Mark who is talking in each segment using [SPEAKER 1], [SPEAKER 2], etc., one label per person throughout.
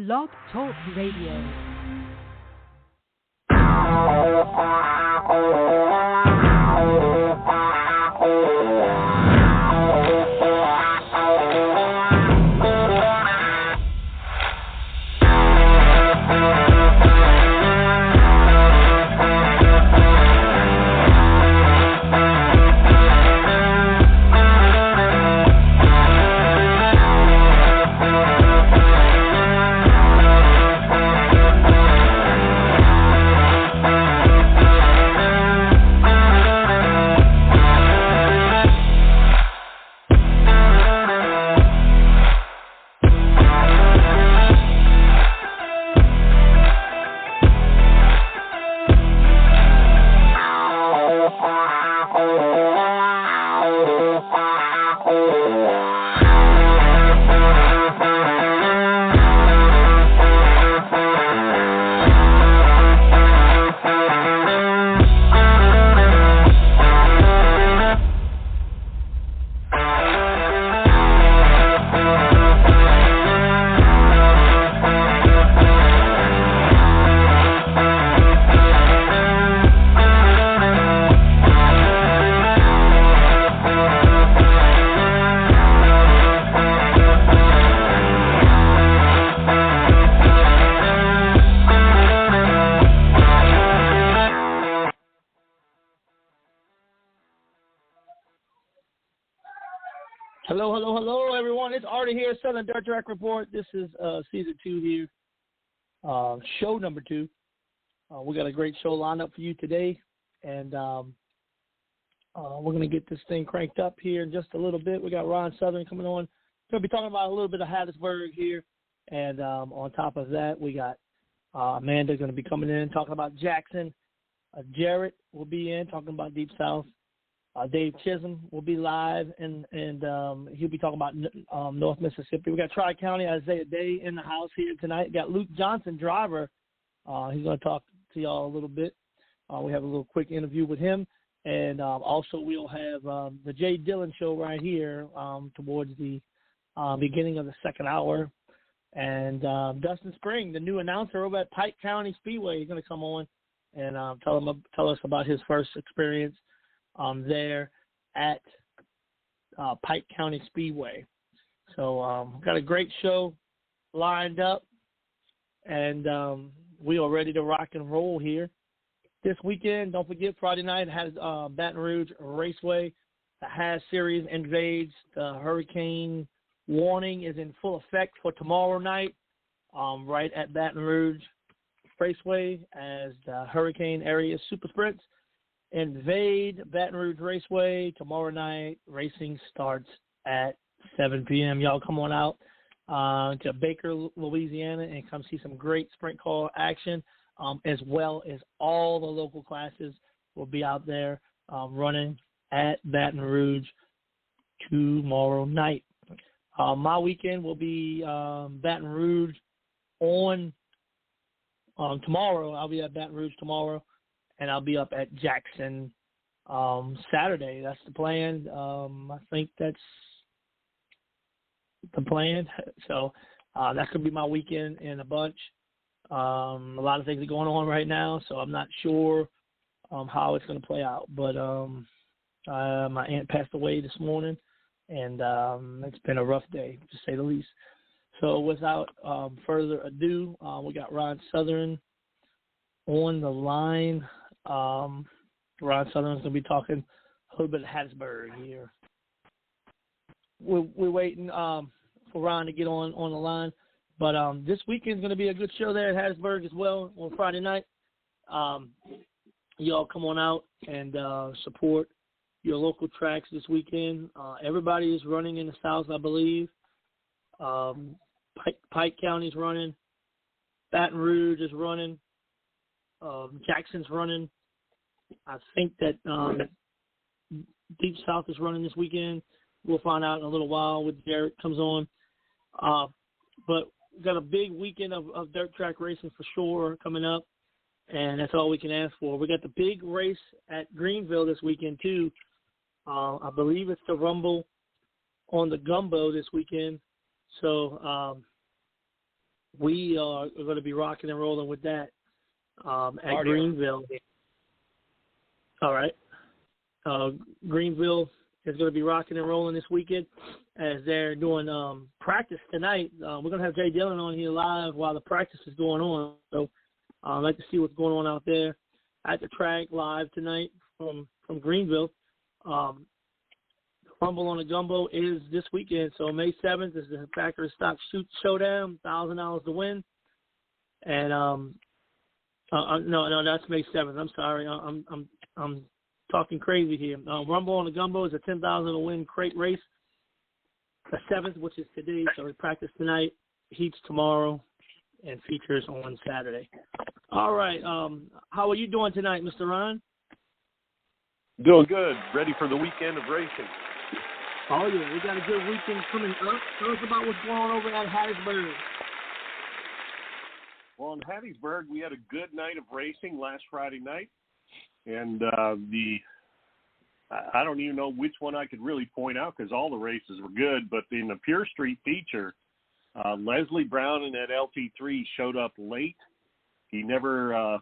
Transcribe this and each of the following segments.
[SPEAKER 1] Blog Talk Radio.
[SPEAKER 2] Hello, everyone. It's Artie here, Southern Dirt Track Report. This is Season 2 here, show number 2. We got a great show lined up for you today, and we're going to get this thing cranked up here in just a little bit. We got Ron Southern coming on. We're going to be talking about a little bit of Hattiesburg here, and on top of that, we got Amanda going to be coming in talking about Jackson. Jarrett will be in talking about Deep South. Dave Chisholm will be live, and he'll be talking about North Mississippi. We got Tri-County Isaiah Day in the house here tonight. We got Luke Johnson, driver. He's going to talk to y'all a little bit. We have a little quick interview with him. And also we'll have the Jay Dillon Show right here towards the beginning of the second hour. And Dustin Spring, the new announcer over at Pike County Speedway, is going to come on and tell us about his first experience there at Pike County Speedway. So got a great show lined up, and we are ready to rock and roll here. This weekend, don't forget, Friday night has Baton Rouge Raceway. The Haas Series invades. The hurricane warning is in full effect for tomorrow night right at Baton Rouge Raceway as the hurricane area super sprints invade Baton Rouge Raceway tomorrow night. Racing starts at 7 p.m. Y'all come on out to Baker, Louisiana, and come see some great sprint car action, as well as all the local classes will be out there running at Baton Rouge tomorrow night. My weekend will be Baton Rouge on tomorrow. I'll be at Baton Rouge tomorrow. And I'll be up at Jackson Saturday. That's the plan. I think that's the plan. So that could be my weekend in a bunch. A lot of things are going on right now, so I'm not sure how it's going to play out. But my aunt passed away this morning, and it's been a rough day, to say the least. So without further ado, we got Ron Southern on the line. Ron Southern's going to be talking a little bit of Hattiesburg here. We're waiting for Ron to get on the line. But this weekend's going to be a good show there at Hattiesburg as well on Friday night. Y'all come on out and support your local tracks this weekend. Everybody is running in the South, I believe. Pike County's running. Baton Rouge is running. Jackson's running. I think that Deep South is running this weekend. We'll find out in a little while when Jarrett comes on. But we've got a big weekend of dirt track racing for sure coming up, and that's all we can ask for. We got the big race at Greenville this weekend, too. I believe it's the Rumble on the Gumbo this weekend. So we are going to be rocking and rolling with that at Greenville. All right. Greenville is going to be rocking and rolling this weekend as they're doing practice tonight. We're going to have Jay Dillon on here live while the practice is going on. So I'd like to see what's going on out there at the track live tonight from Greenville. Rumble on the Gumbo is this weekend. So May 7th is the Factory Stock Shoot Showdown, $1,000 to win. And no, that's May 7th. I'm sorry. I'm talking crazy here. Rumble on the Gumbo is a $10,000 to win crate race. The 7th, which is today, so we practice tonight, heats tomorrow, and features on Saturday. All right. How are you doing tonight, Mr. Ron?
[SPEAKER 1] Doing good. Ready for the weekend of racing.
[SPEAKER 2] Oh, yeah. We got a good weekend coming up. Tell us about what's going on over at Hattiesburg.
[SPEAKER 1] Well, in Hattiesburg, we had a good night of racing last Friday night. And I don't even know which one I could really point out because all the races were good. But in the Pure Street feature, Leslie Brown in that LT3 showed up late. He never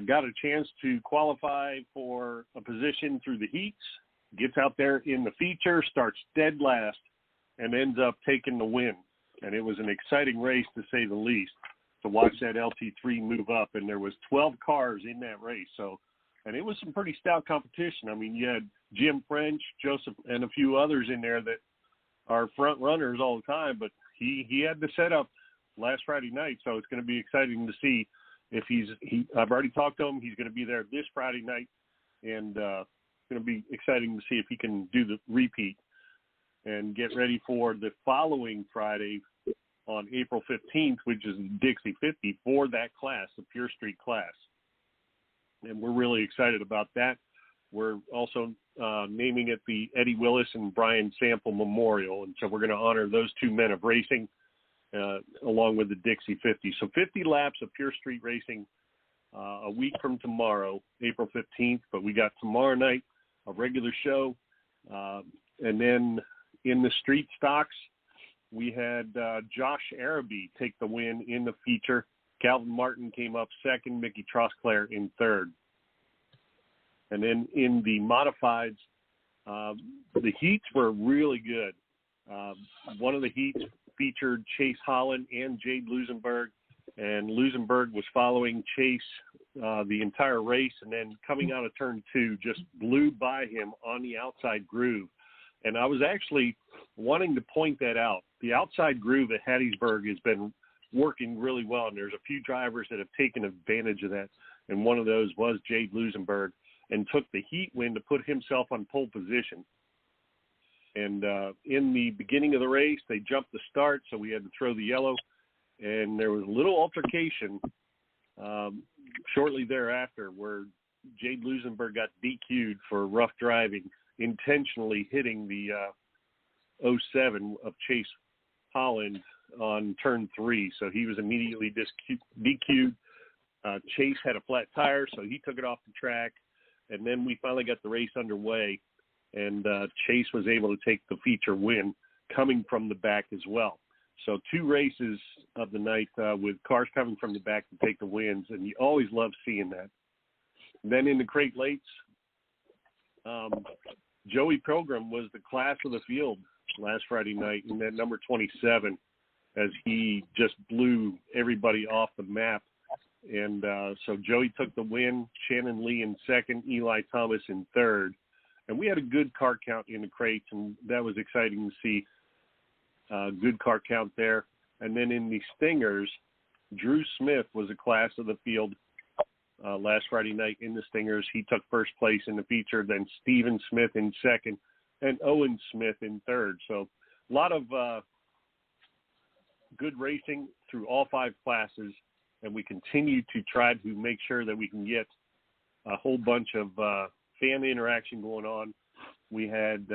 [SPEAKER 1] got a chance to qualify for a position through the heats. Gets out there in the feature, starts dead last, and ends up taking the win. And it was an exciting race, to say the least, to watch that LT3 move up. And there was 12 cars in that race. And it was some pretty stout competition. I mean, you had Jim French, Joseph, and a few others in there that are front runners all the time. But he had the setup last Friday night, so it's going to be exciting to see if I've already talked to him. He's going to be there this Friday night, and it's going to be exciting to see if he can do the repeat and get ready for the following Friday on April 15th, which is Dixie 50 for that class, the Pure Street class. And we're really excited about that. We're also naming it the Eddie Willis and Brian Sample Memorial. And so we're going to honor those two men of racing along with the Dixie 50. So 50 laps of Pure Street racing a week from tomorrow, April 15th. But we got tomorrow night a regular show. And then in the street stocks, we had Josh Araby take the win in the feature. Calvin Martin came up second, Mickey Trosclair in third. And then in the modifieds, the heats were really good. One of the heats featured Chase Holland and Jade Lusenberg, and Lusenberg was following Chase the entire race, and then coming out of turn 2 just blew by him on the outside groove. And I was actually wanting to point that out. The outside groove at Hattiesburg has been working really well, and there's a few drivers that have taken advantage of that, and one of those was Jade Lusenberg, and took the heat win to put himself on pole position. And in the beginning of the race, they jumped the start, so we had to throw the yellow, and there was a little altercation shortly thereafter where Jade Lusenberg got DQ'd for rough driving, intentionally hitting the 07 of Chase Holland on turn 3. So he was immediately DQ'd. Chase had a flat tire, so he took it off the track. And then we finally got the race underway, and Chase was able to take the feature win coming from the back as well. So 2 races of the night with cars coming from the back to take the wins, and you always love seeing that. And then in the crate lates, Joey Pilgrim was the class of the field last Friday night in that number 27, as he just blew everybody off the map. And so Joey took the win, Shannon Lee in second, Eli Thomas in third. And we had a good car count in the crates, and that was exciting to see. Good car count there. And then in the Stingers, Drew Smith was a class of the field last Friday night in the Stingers. He took first place in the feature, then Steven Smith in second, and Owen Smith in third. So a lot of good racing through all 5 classes, and we continue to try to make sure that we can get a whole bunch of fan interaction going on. We had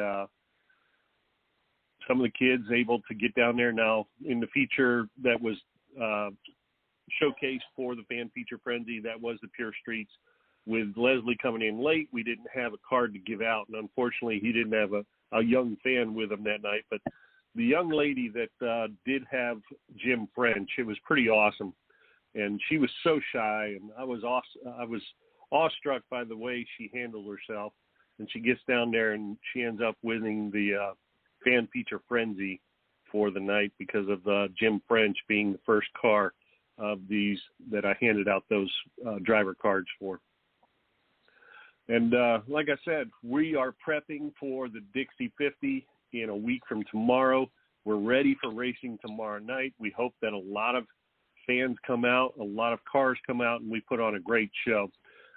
[SPEAKER 1] some of the kids able to get down there now in the feature that was showcased for the Fan Feature Frenzy. That was the Pure Streets. With Leslie coming in late, we didn't have a card to give out, and unfortunately he didn't have a young fan with him that night. But the young lady that did have Jim French, it was pretty awesome. And she was so shy, and I was awestruck by the way she handled herself. And she gets down there, and she ends up winning the fan feature frenzy for the night because of Jim French being the first car of these that I handed out those driver cards for. And like I said, we are prepping for the Dixie 50 in a week from tomorrow. We're ready for racing tomorrow night. We hope that a lot of fans come out, a lot of cars come out, and we put on a great show.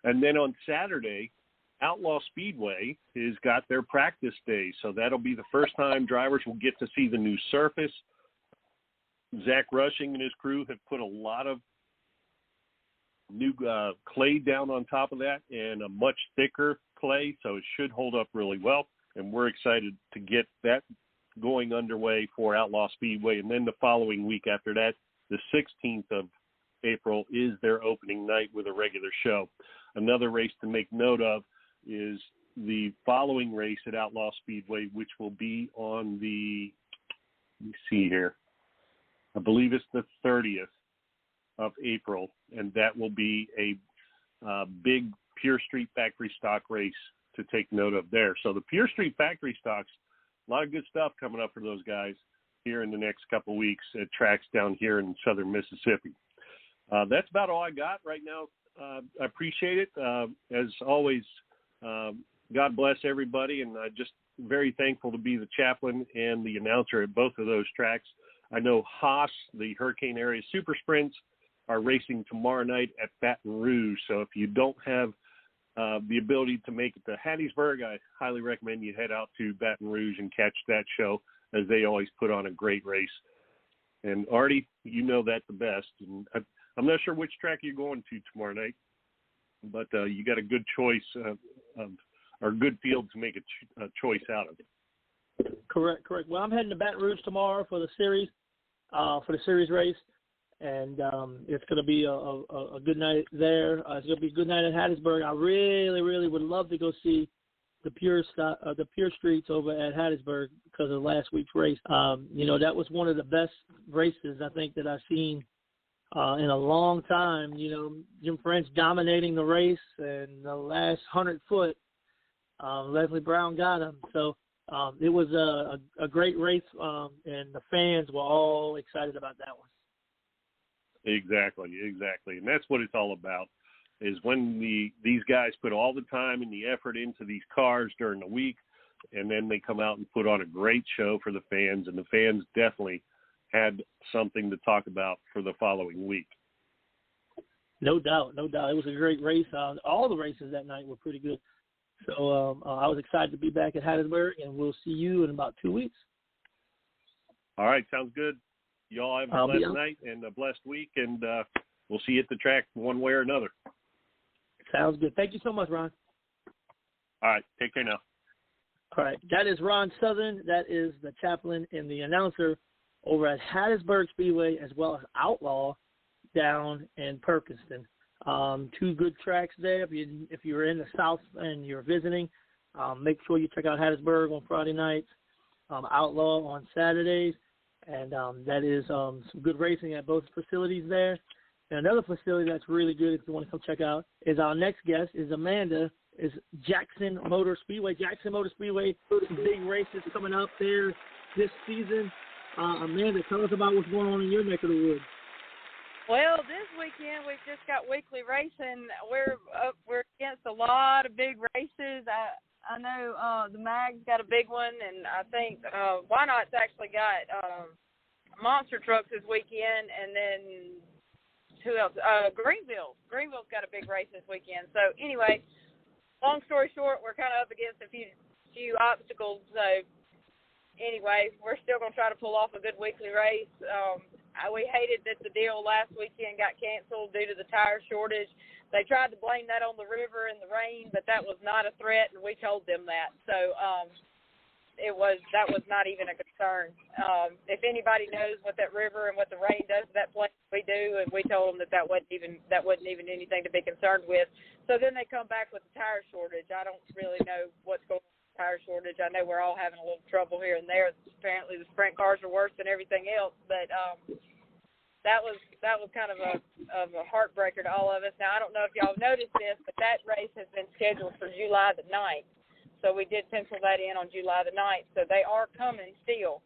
[SPEAKER 1] And then on Saturday, Outlaw Speedway has got their practice day, so that'll be the first time drivers will get to see the new surface. Zach Rushing and his crew have put a lot of new clay down on top of that and a much thicker clay, so it should hold up really well. And we're excited to get that going underway for Outlaw Speedway. And then the following week after that, the 16th of April, is their opening night with a regular show. Another race to make note of is the following race at Outlaw Speedway, which will be on the, let me see here, I believe it's the 30th of April, and that will be a big Pure Street Factory Stock race to take note of there. So the Pure Street Factory Stocks, a lot of good stuff coming up for those guys here in the next couple of weeks at tracks down here in southern Mississippi. That's about all I got right now. I appreciate it. As always, God bless everybody, and I'm just very thankful to be the chaplain and the announcer at both of those tracks. I know Haas, the Hurricane Area Super Sprints, are racing tomorrow night at Baton Rouge. So if you don't have the ability to make it to Hattiesburg, I highly recommend you head out to Baton Rouge and catch that show, as they always put on a great race. And Artie, you know that the best. And I'm not sure which track you're going to tomorrow night, but you got a good choice or a good field to make a choice out of it.
[SPEAKER 2] Correct. Well, I'm heading to Baton Rouge tomorrow for the series race, and it's going to be a good night there. It's going to be a good night at Hattiesburg. I really would love to go see the Pure Streets over at Hattiesburg because of last week's race. That was one of the best races I think that I've seen in a long time. Jim French dominating the race, and the last 100 foot, Leslie Brown got him. So it was a great race, and the fans were all excited about that one.
[SPEAKER 1] Exactly. And that's what it's all about, is when these guys put all the time and the effort into these cars during the week, and then they come out and put on a great show for the fans, and the fans definitely had something to talk about for the following week.
[SPEAKER 2] No doubt. It was a great race. All the races that night were pretty good. So I was excited to be back at Hattiesburg, and we'll see you in about 2 weeks.
[SPEAKER 1] All right, sounds good. You all have a blessed night and a blessed week, and we'll see you at the track one way or another.
[SPEAKER 2] Sounds good. Thank you so much, Ron.
[SPEAKER 1] All right, take care now.
[SPEAKER 2] All right, that is Ron Southern. That is the chaplain and the announcer over at Hattiesburg Speedway, as well as Outlaw down in Perkinston. Two good tracks there. If you're in the South and you're visiting, make sure you check out Hattiesburg on Friday nights, Outlaw on Saturdays, and that is some good racing at both facilities there. And another facility that's really good, if you want to come check out, is our next guest is Amanda, is Jackson Motor Speedway. Jackson Motor Speedway, some big races coming up there this season. Amanda, tell us about what's going on in your neck of the woods.
[SPEAKER 3] Well, this weekend we've just got weekly racing. We're against a lot of big races. I know the Mag's got a big one, and I think Why Not's actually got monster trucks this weekend, and then who else? Greenville's got a big race this weekend. So anyway, long story short, we're kind of up against a few obstacles. So anyway, we're still going to try to pull off a good weekly race. We hated that the deal last weekend got canceled due to the tire shortage. They tried to blame that on the river and the rain, but that was not a threat, and we told them that. So that was not even a concern. If anybody knows what that river and what the rain does to that place, we do, and we told them that wasn't even anything to be concerned with. So then they come back with the tire shortage. I don't really know what's going on with the tire shortage. I know we're all having a little trouble here and there. Apparently the sprint cars are worse than everything else, but that was kind of a heartbreaker to all of us. Now, I don't know if y'all noticed this, but that race has been scheduled for July the 9th. So we did pencil that in on July the 9th. So they are coming still.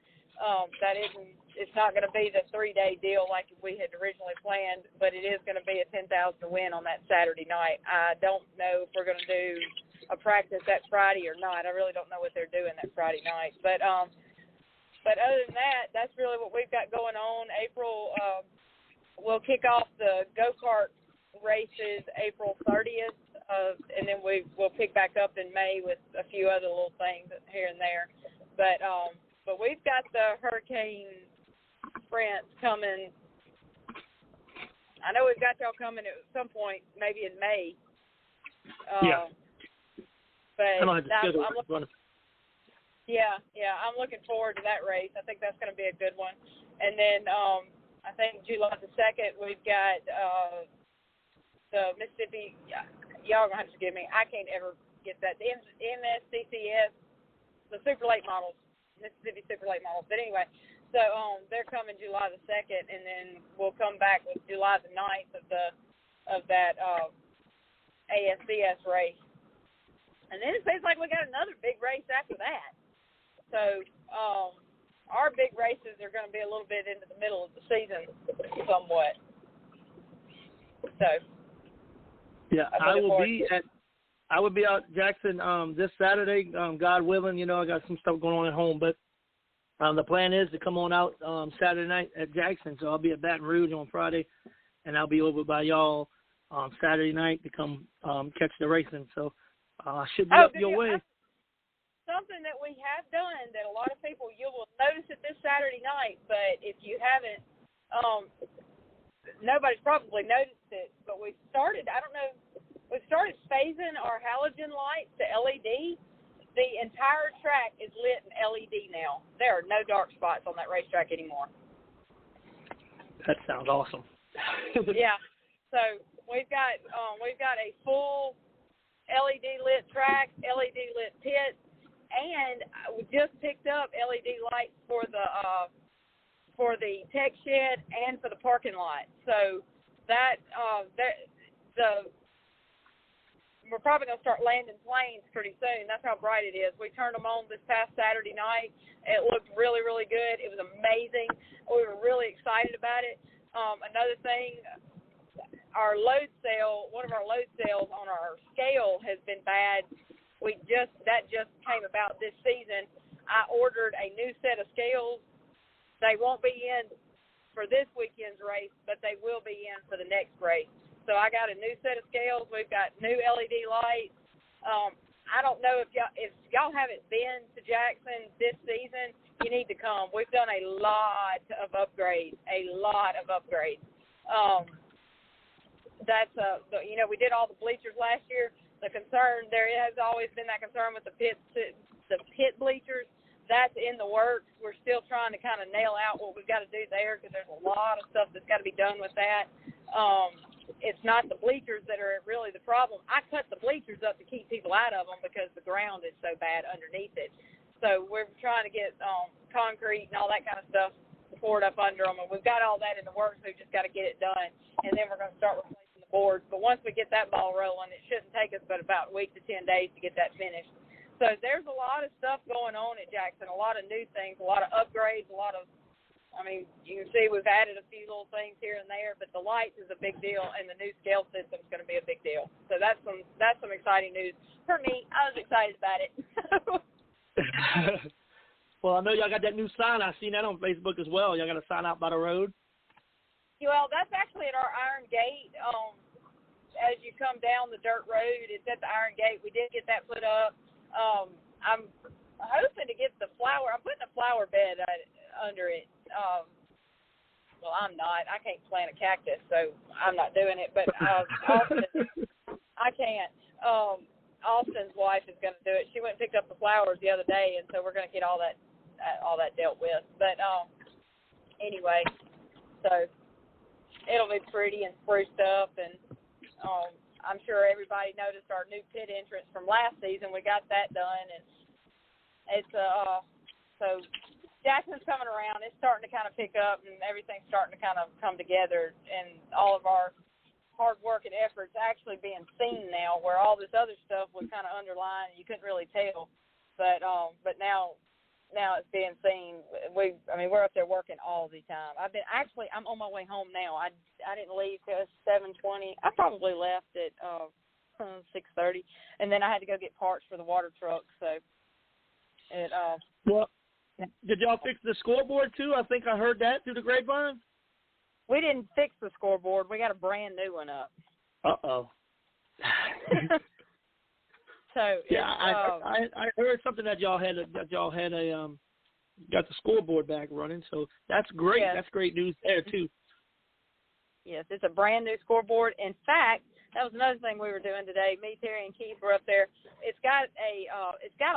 [SPEAKER 3] It's not going to be the 3-day deal like we had originally planned, but it is going to be a 10,000 to win on that Saturday night. I don't know if we're going to do a practice that Friday or not. I really don't know what they're doing that Friday night. But other than that, that's really what we've got going on. April, we'll kick off the go-kart races April 30th, and then we'll pick back up in May with a few other little things here and there. But we've got the Hurricane sprints coming. I know we've got y'all coming at some point, maybe in May.
[SPEAKER 2] Yeah.
[SPEAKER 3] But
[SPEAKER 2] I'm
[SPEAKER 3] looking forward to that race. I think that's going to be a good one. And then I think July the 2nd, we've got the Mississippi. Y'all going to have to forgive me. I can't ever get that. The MSCCS, the super late models, Mississippi super late models. But anyway, so they're coming July the 2nd, and then we'll come back with July the 9th of that ASCS race. And then it seems like we got another big race after that. So our big races are going to be a little bit into the middle of the season somewhat. So
[SPEAKER 2] yeah, I will be out Jackson this Saturday, God willing. You know, I got some stuff going on at home, but the plan is to come on out Saturday night at Jackson. So I'll be at Baton Rouge on Friday, and I'll be over by y'all Saturday night to come catch the racing. So I should be up your way.
[SPEAKER 3] Something that we have done that a lot of people, you will notice it this Saturday night, but if you haven't, nobody's probably noticed it, but we started phasing our halogen lights to LED. The entire track is lit in LED now. There are no dark spots on that racetrack anymore.
[SPEAKER 2] That sounds awesome.
[SPEAKER 3] Yeah. So we've got a full LED lit track, LED lit pit, and we just picked up LED lights for the tech shed and for the parking lot. So we're probably going to start landing planes pretty soon. That's how bright it is. We turned them on this past Saturday night. It looked really, really good. It was amazing. We were really excited about it. Another thing, our load cell, one of our load cells on our scale has been bad. That just came about this season. I ordered a new set of scales. They won't be in for this weekend's race, but they will be in for the next race. So I got a new set of scales. We've got new LED lights. I don't know if y'all haven't been to Jackson this season, you need to come. We've done a lot of upgrades. We did all the bleachers last year. The concern, there has always been that concern with the pit bleachers. That's in the works. We're still trying to kind of nail out what we've got to do there because there's a lot of stuff that's got to be done with that. It's not the bleachers that are really the problem. I cut the bleachers up to keep people out of them because the ground is so bad underneath it. So we're trying to get concrete and all that kind of stuff poured up under them, and we've got all that in the works. We've just got to get it done, and then we're going to start replacing the boards. But once we get that ball rolling, it shouldn't take us but about a week to 10 days to get that finished. So there's a lot of stuff going on at Jackson, a lot of new things, a lot of upgrades, you can see we've added a few little things here and there, but the lights is a big deal, and the new scale system is going to be a big deal. So that's some exciting news. For me, I was excited about it.
[SPEAKER 2] Well, I know y'all got that new sign. I've seen that on Facebook as well. Y'all got a sign out by the road?
[SPEAKER 3] Well, that's actually at our Iron Gate. As you come down the dirt road, it's at the Iron Gate. We did get that put up. I'm hoping to get the flower. I'm putting a flower bed under it. Well, I'm not. I can't plant a cactus, so I'm not doing it. But Austin, I can't. Austin's wife is going to do it. She went and picked up the flowers the other day, and so we're going to get all that dealt with. But anyway, so it'll be pretty and spruced up, and I'm sure everybody noticed our new pit entrance from last season. We got that done, and It's so Jackson's coming around. It's starting to kind of pick up, and everything's starting to kind of come together, and all of our hard work and efforts actually being seen now, where all this other stuff was kind of underlined and you couldn't really tell, but now it's being seen. We're up there working all the time. I'm on my way home now. I didn't leave till 7:20. I probably left at 6:30, and then I had to go get parts for the water truck. So
[SPEAKER 2] well, did y'all fix the scoreboard too? I think I heard that through the grapevine.
[SPEAKER 3] We didn't fix the scoreboard. We got a brand new one up.
[SPEAKER 2] Uh-oh.
[SPEAKER 3] So
[SPEAKER 2] yeah, I heard something that y'all had got the scoreboard back running. So that's great.
[SPEAKER 3] Yes.
[SPEAKER 2] That's great news there too.
[SPEAKER 3] Yes, it's a brand new scoreboard. In fact, that was another thing we were doing today. Me, Terry, and Keith were up there. It's got a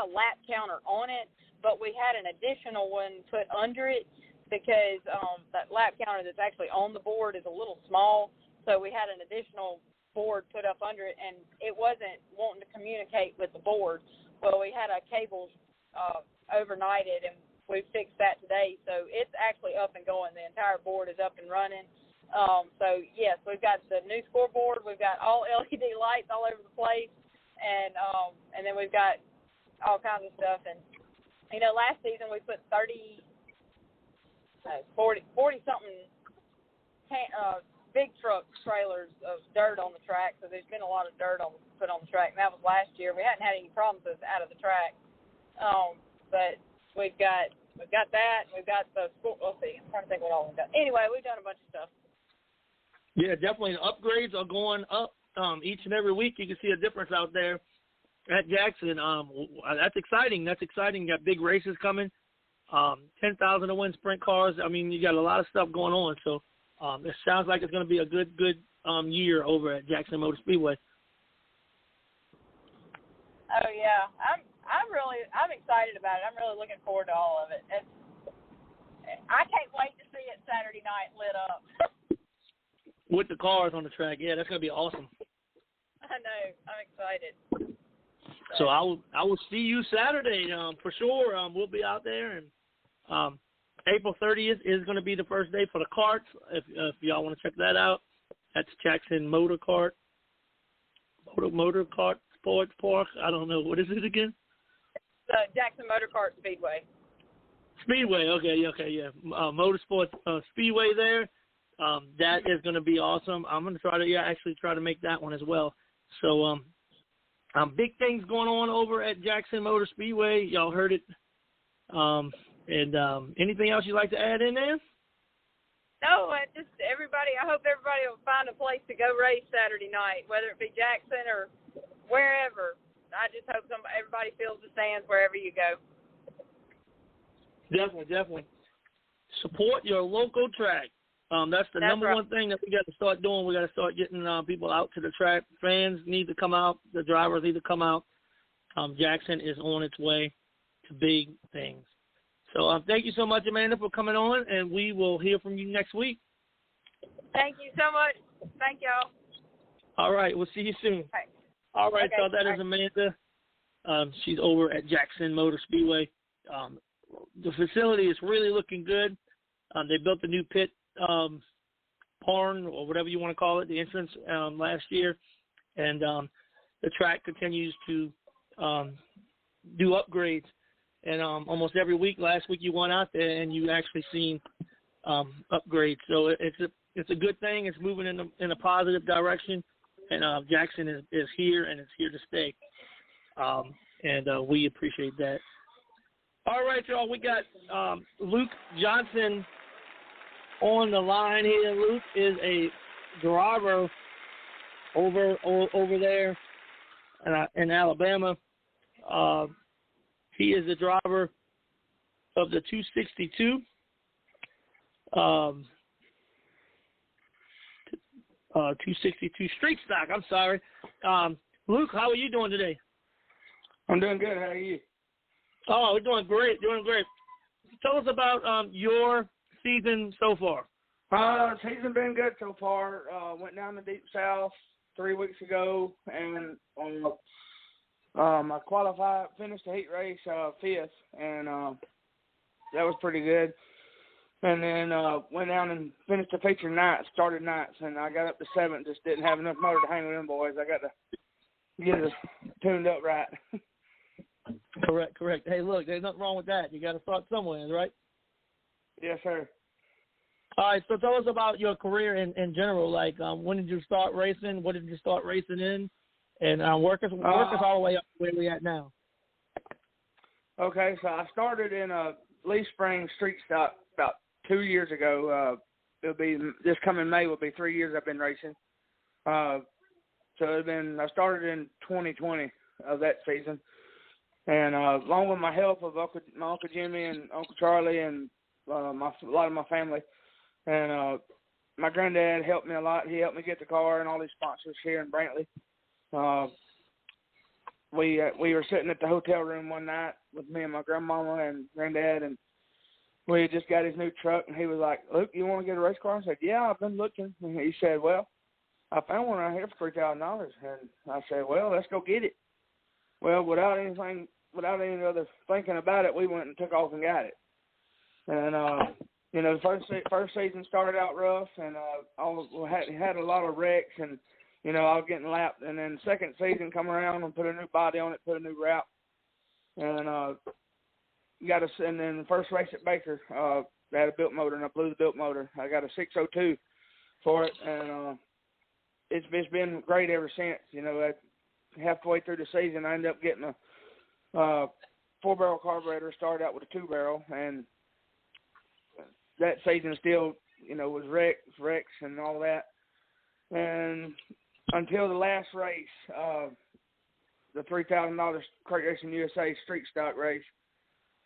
[SPEAKER 3] lap counter on it, but we had an additional one put under it, because that lap counter that's actually on the board is a little small, so we had an additional board put up under it, and it wasn't wanting to communicate with the board. Well, we had a cable overnighted, and we fixed that today, so it's actually up and going. The entire board is up and running. So, yes, we've got the new scoreboard. We've got all LED lights all over the place, and then we've got all kinds of stuff. And, last season we put 40-something big truck trailers of dirt on the track, so there's been a lot of dirt put on the track, and that was last year. We hadn't had any problems with it out of the track, but we've got that. We've got the school. Let's see, I'm trying to think what all we've got. Anyway, we've done a bunch of stuff.
[SPEAKER 2] Yeah, definitely. The upgrades are going up each and every week. You can see a difference out there at Jackson. That's exciting. That's exciting. You got big races coming. 10,000 to win sprint cars. You got a lot of stuff going on. So it sounds like it's going to be a good year over at Jackson Motor Speedway.
[SPEAKER 3] Oh yeah, I'm excited about it. I'm really looking forward to all of it. I can't wait to see it Saturday night lit up.
[SPEAKER 2] With the cars on the track, yeah, that's going to be awesome.
[SPEAKER 3] I know. I'm excited.
[SPEAKER 2] So I will see you Saturday for sure. We'll be out there, and April 30th is going to be the first day for the karts. If y'all want to check that out, that's Jackson Motor Kart Sports Park. I don't know, what is it again?
[SPEAKER 3] Jackson Motor Kart Speedway.
[SPEAKER 2] Speedway, okay, yeah. Motorsports Speedway there. That is going to be awesome. I'm going to try to make that one as well. So big things going on over at Jackson Motor Speedway. Y'all heard it. And anything else you'd like to add in there?
[SPEAKER 3] No, I hope everybody will find a place to go race Saturday night, whether it be Jackson or wherever. I just hope everybody fills the stands wherever you go.
[SPEAKER 2] Definitely. Support your local track. That's the number one thing that we got to start doing. We got to start getting people out to the track. Fans need to come out. The drivers need to come out. Jackson is on its way to big things. So thank you so much, Amanda, for coming on, and we will hear from you next week.
[SPEAKER 3] Thank you so much. Thank y'all.
[SPEAKER 2] All right. We'll see you soon.
[SPEAKER 3] Okay.
[SPEAKER 2] All right.
[SPEAKER 3] Okay.
[SPEAKER 2] So that is Amanda. She's over at Jackson Motor Speedway. The facility is really looking good. They built a new pit barn, or whatever you want to call it, the entrance last year, and the track continues to do upgrades. And almost every week, last week you went out there and you actually seen upgrades. So it's a good thing. It's moving in a positive direction, and Jackson is here, and it's here to stay. And we appreciate that. All right, y'all, we got Luke Johnson on the line here. Luke is a driver over there in Alabama. He is the driver of the 262. 262 street stock. I'm sorry. Luke, how are you doing today?
[SPEAKER 4] I'm doing good. How are you?
[SPEAKER 2] Oh, we're doing great. Tell us about your season so far.
[SPEAKER 4] Season been good so far. Went down to Deep South 3 weeks ago, and I qualified, finished the heat race 5th, and that was pretty good. And then went down and finished the feature night, started nights, and I got up to 7th, just didn't have enough motor to hang with them boys. I got to get it tuned up right.
[SPEAKER 2] Correct. Hey, look, there's nothing wrong with that. You got to start somewhere, right?
[SPEAKER 4] Yes, sir.
[SPEAKER 2] All right, so tell us about your career in general. Like, when did you start racing? What did you start racing in? And work us all the way up where we at now.
[SPEAKER 4] Okay, so I started in Lee Springs Street Stock about 2 years ago. It'll be this coming May will be 3 years I've been racing. So I started in 2020 of that season, and along with my help of my Uncle Jimmy and Uncle Charlie and a lot of my family, and my granddad helped me a lot. He helped me get the car and all these sponsors here in Brantley. We were sitting at the hotel room one night with me and my grandmama and granddad, and we had just got his new truck, and he was like, "Luke, you want to get a race car?" I said, "Yeah, I've been looking." And he said, "Well, I found one right here for $3,000. And I said, "Well, let's go get it." Well, without any other thinking about it, we went and took off and got it. And the first season started out rough, and had a lot of wrecks, and I was getting lapped. And then second season come around and put a new body on it, put a new wrap, and and then the first race at Baker, they had a built motor, and I blew the built motor. I got a 602 for it, and it's been great ever since. Halfway through the season, I ended up getting a 4-barrel carburetor, started out with a 2-barrel, and that season still, was wrecks and all that. And until the last race, the $3,000 Crate Racing USA Street Stock race,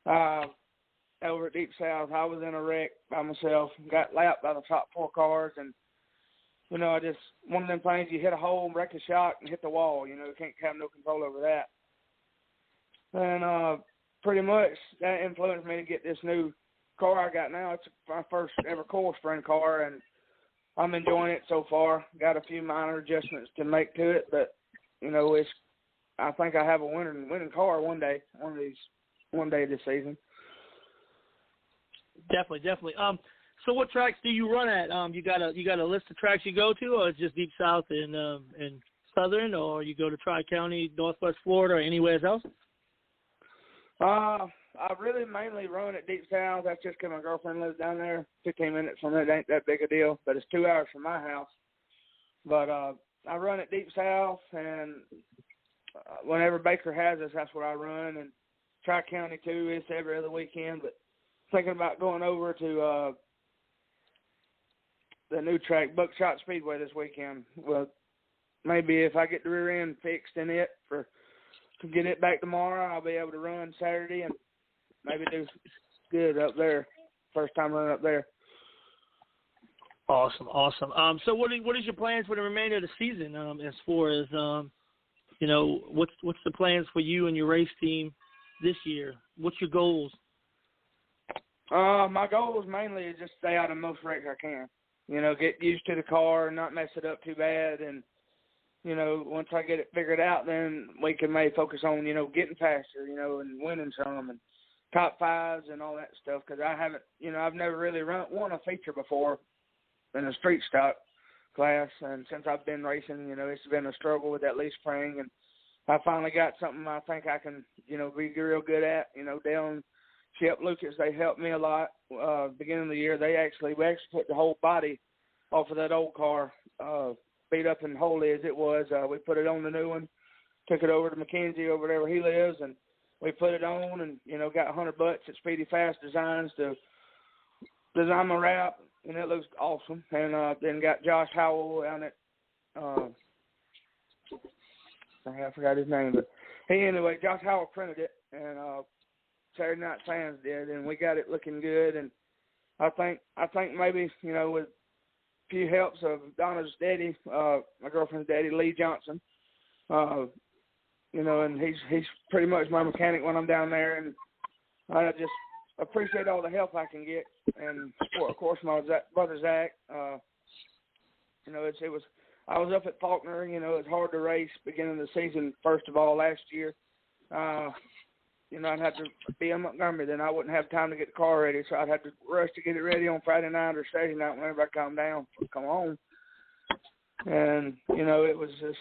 [SPEAKER 4] over at Deep South, I was in a wreck by myself, got lapped by the top 4 cars, and I just, one of them things, you hit a hole, wreck a shock, and hit the wall. You can't have no control over that. And pretty much that influenced me to get this new car I got now. It's my first ever coil spring car, and I'm enjoying it so far. Got a few minor adjustments to make to it, but I think I have a winning car one day this season.
[SPEAKER 2] Definitely. So what tracks do you run at? You got a list of tracks you go to, or it's just Deep South and Southern, or you go to Tri-County, Northwest Florida, or anywhere else?
[SPEAKER 4] I really mainly run at Deep South. That's just because my girlfriend lives down there. 15 minutes from it ain't that big a deal, but it's 2 hours from my house. But I run at Deep South, and whenever Baker has us, that's where I run. And Tri-County, too, it's every other weekend. But thinking about going over to the new track, Buckshot Speedway, this weekend. Well, maybe if I get the rear end fixed in it to get it back tomorrow, I'll be able to run Saturday and maybe do good up there. First time running up there.
[SPEAKER 2] Awesome. So what is your plans for the remainder of the season? As far as what's the plans for you and your race team this year? What's your goals?
[SPEAKER 4] My goal is mainly to just stay out of most wrecks I can. Get used to the car and not mess it up too bad. And, once I get it figured out, then we can maybe focus on, getting faster, and winning some and top 5s and all that stuff. Because I haven't, I've never really won a feature before in a street stock class. And since I've been racing, it's been a struggle with that leaf spring. And I finally got something I think I can, be real good at. Dale and Chip Lucas, they helped me a lot. Beginning of the year, we actually took the whole body off of that old car, beat up and holy as it was. We put it on the new one, took it over to McKenzie over there where he lives, and we put it on and, got $100 at Speedy Fast Designs to design my wrap, and it looks awesome. And then got Josh Howell down at, I forgot his name, but anyway, Josh Howell printed it, and Saturday Night Fans did, and we got it looking good. And I think maybe, with a few helps of Donna's daddy, my girlfriend's daddy, Lee Johnson, and he's pretty much my mechanic when I'm down there, and I just appreciate all the help I can get. And of course, my brother Zach, it was I was up at Faulkner. You know, it's hard to race beginning of the season. First of all, last year, you know, I'd have to be in Montgomery. Then I wouldn't have time to get the car ready, so I'd have to rush to get it ready on Friday night or Saturday night whenever I come home. And you know, it was just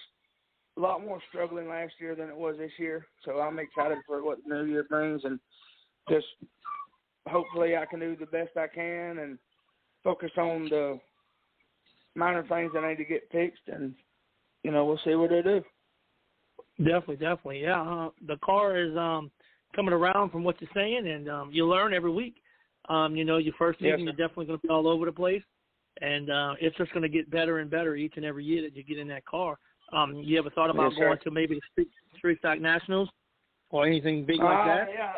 [SPEAKER 4] a lot more struggling last year than it was this year. So I'm excited for what the new year brings, and just hopefully I can do the best I can and focus on the minor things that need to get fixed, and, you know, we'll see what they do.
[SPEAKER 2] Definitely. Yeah, the car is coming around from what you're saying, and you learn every week. You know, your first season, you're definitely going to be all over the place, and it's just going to get better and better each and every year that you get in that car. You ever thought about going to maybe the Street Stock Nationals or anything big like that?
[SPEAKER 4] Yeah,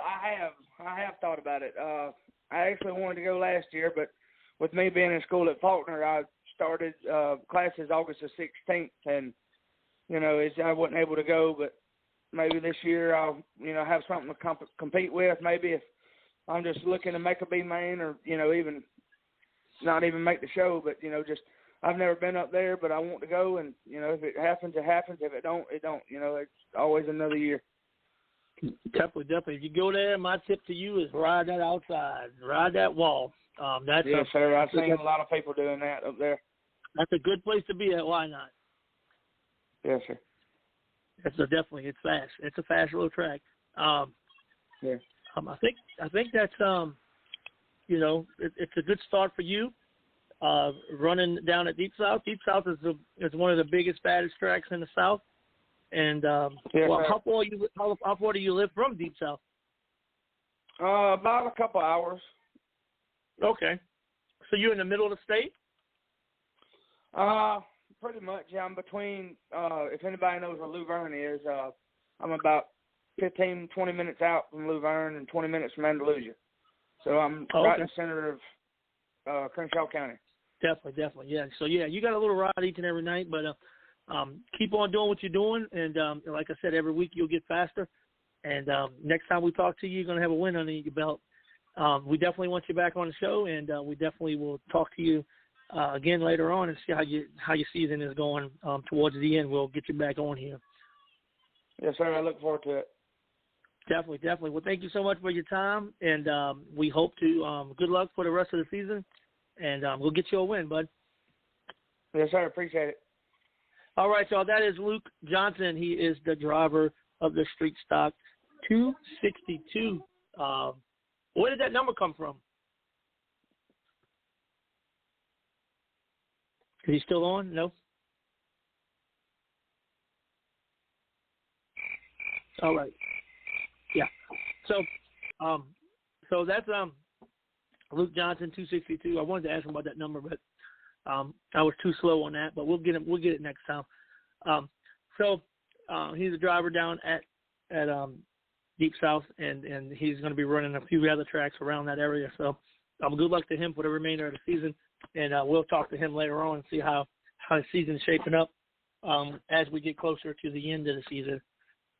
[SPEAKER 4] I have thought about it. I actually wanted to go last year, but with me being in school at Faulkner, I started classes August the 16th, and, you know, I wasn't able to go, but maybe this year I'll, you know, have something to compete with. Maybe if I'm just looking to make a B main, or, you know, even not even make the show, but, you know, just I've never been up there, but I want to go, and, you know, if it happens, it happens. If it don't, it don't. You know, it's always another year.
[SPEAKER 2] Definitely. If you go there, my tip to you is ride that outside, ride that wall.
[SPEAKER 4] Yes, sir. I've seen a lot of people doing that up there.
[SPEAKER 2] That's a good place to be at. Why not?
[SPEAKER 4] Yes, sir.
[SPEAKER 2] Definitely. It's fast. It's a fast little track.
[SPEAKER 4] Yeah.
[SPEAKER 2] I think that's you know, it's a good start for you. Running down at Deep South. Deep South is one of the biggest, baddest tracks in the South. And how far do you live from Deep South?
[SPEAKER 4] About a couple hours.
[SPEAKER 2] Okay. So you're in the middle of the state?
[SPEAKER 4] Pretty much. Yeah, I'm between. If anybody knows where Luverne is, I'm about 15, 20 minutes out from Luverne and 20 minutes from Andalusia. So I'm right in the center of Crenshaw County.
[SPEAKER 2] Definitely. Yeah. So yeah, you got a little ride each and every night, but keep on doing what you're doing, and like I said, every week you'll get faster. And next time we talk to you, you're gonna have a win under your belt. We definitely want you back on the show, and we definitely will talk to you again later on and see how your season is going towards the end. We'll get you back on here.
[SPEAKER 4] Yes, sir. I look forward to it.
[SPEAKER 2] Definitely. Well, thank you so much for your time, and we hope to good luck for the rest of the season, and we'll get you a win, bud.
[SPEAKER 4] Yes, sir. Appreciate it.
[SPEAKER 2] All right, y'all. That is Luke Johnson. He is the driver of the Street Stock 262. Where did that number come from? Is he still on? No? All right. Yeah. So that's Luke Johnson, 262. I wanted to ask him about that number, but I was too slow on that. But we'll get it next time. He's a driver down at Deep South, and he's going to be running a few other tracks around that area. So good luck to him for the remainder of the season, and we'll talk to him later on and see how his season's shaping up as we get closer to the end of the season.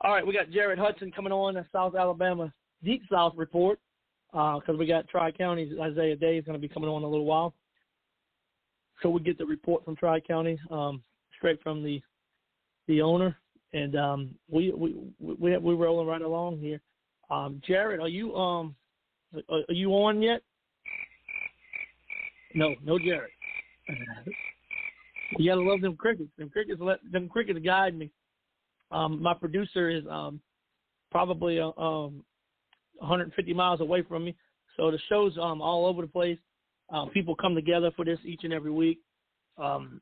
[SPEAKER 2] All right, we got Jared Hudson coming on, a South Alabama Deep South report, because we got Tri-County's Isaiah Day is going to be coming on in a little while. So we get the report from Tri-County straight from the owner, and we're rolling right along here. Jared, are you on yet? No, Jared. You gotta love them crickets. Them crickets guide me. My producer is probably 150 miles away from me, so the show's all over the place. People come together for this each and every week.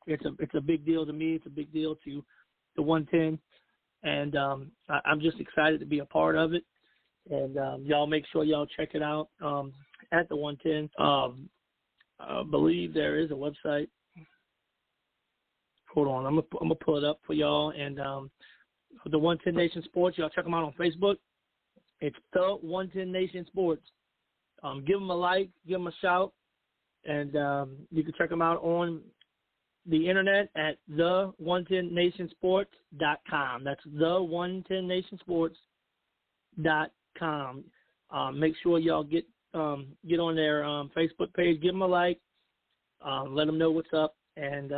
[SPEAKER 2] It's a big deal to me. It's a big deal to the 110, and I'm just excited to be a part of it. And y'all make sure y'all check it out at the 110. I believe there is a website. Hold on, I'm gonna pull it up for y'all. And the 110 Nation Sports, y'all check them out on Facebook. It's the 110 Nation Sports. Give them a like, give them a shout, and you can check them out on the internet at the110nationsports.com. That's the110nationsports.com. Make sure y'all get on their Facebook page, give them a like, let them know what's up, and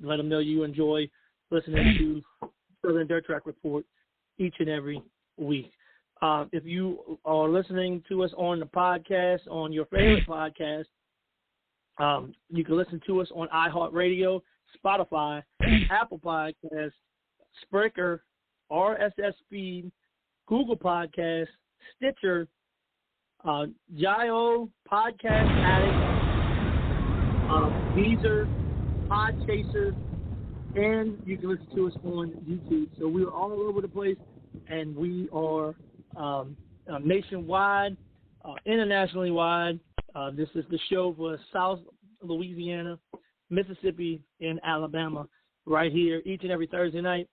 [SPEAKER 2] let them know you enjoy listening to Southern Dirt Track Report each and every week. If you are listening to us on the podcast, on your favorite podcast, you can listen to us on iHeartRadio, Spotify, Apple Podcasts, Spreaker, RSS Feed, Google Podcasts, Stitcher, Gio, Podcast Addict, Deezer, Podchaser, and you can listen to us on YouTube. So we are all over the place, and we are nationwide, internationally wide. This is the show for South Louisiana, Mississippi, and Alabama, right here each and every Thursday night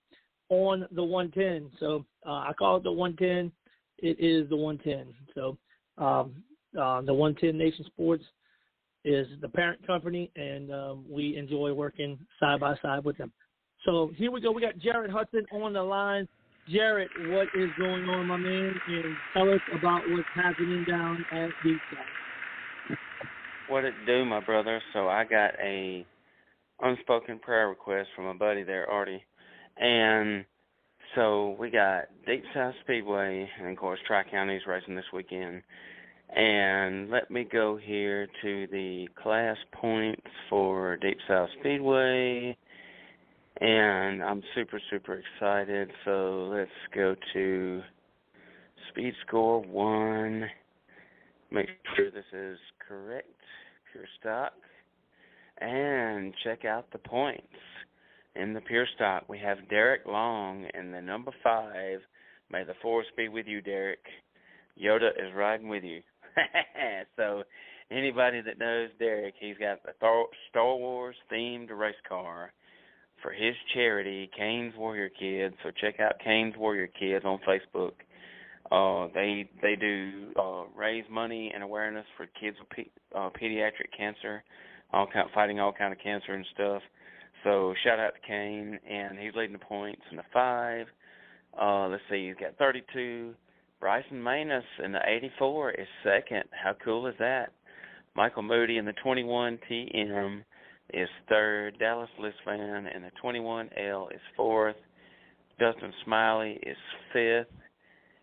[SPEAKER 2] on the 110. So I call it the 110. It is the 110. So the 110 Nation Sports is the parent company, and we enjoy working side by side with them. So here we go. We got Jared Hudson on the line. Jared, what is going on, my man? And tell us about what's happening down at the track.
[SPEAKER 5] What it do, my brother? So I got a unspoken prayer request from a buddy there, Artie. And so we got Deep South Speedway, and of course Tri-County's racing this weekend. And let me go here to the class points for Deep South Speedway. And I'm super, super excited. So let's go to Speed Score 1. Make sure this is correct. Pure Stock. And check out the points. In the Pure Stock, we have Derek Long in the number 5. May the force be with you, Derek. Yoda is riding with you. So anybody that knows Derek, he's got the Star Wars themed race car for his charity, Kane's Warrior Kids. So check out Kane's Warrior Kids on Facebook. They do raise money and awareness for kids with pediatric cancer, fighting all kind of cancer and stuff. So shout out to Kane, and he's leading the points in the 5. Let's see, he's got 32. Bryson Manus in the 84 is second. How cool is that? Michael Moody in the 21 TM is third. Dallas Lisfan in the 21L is fourth. Dustin Smiley is fifth.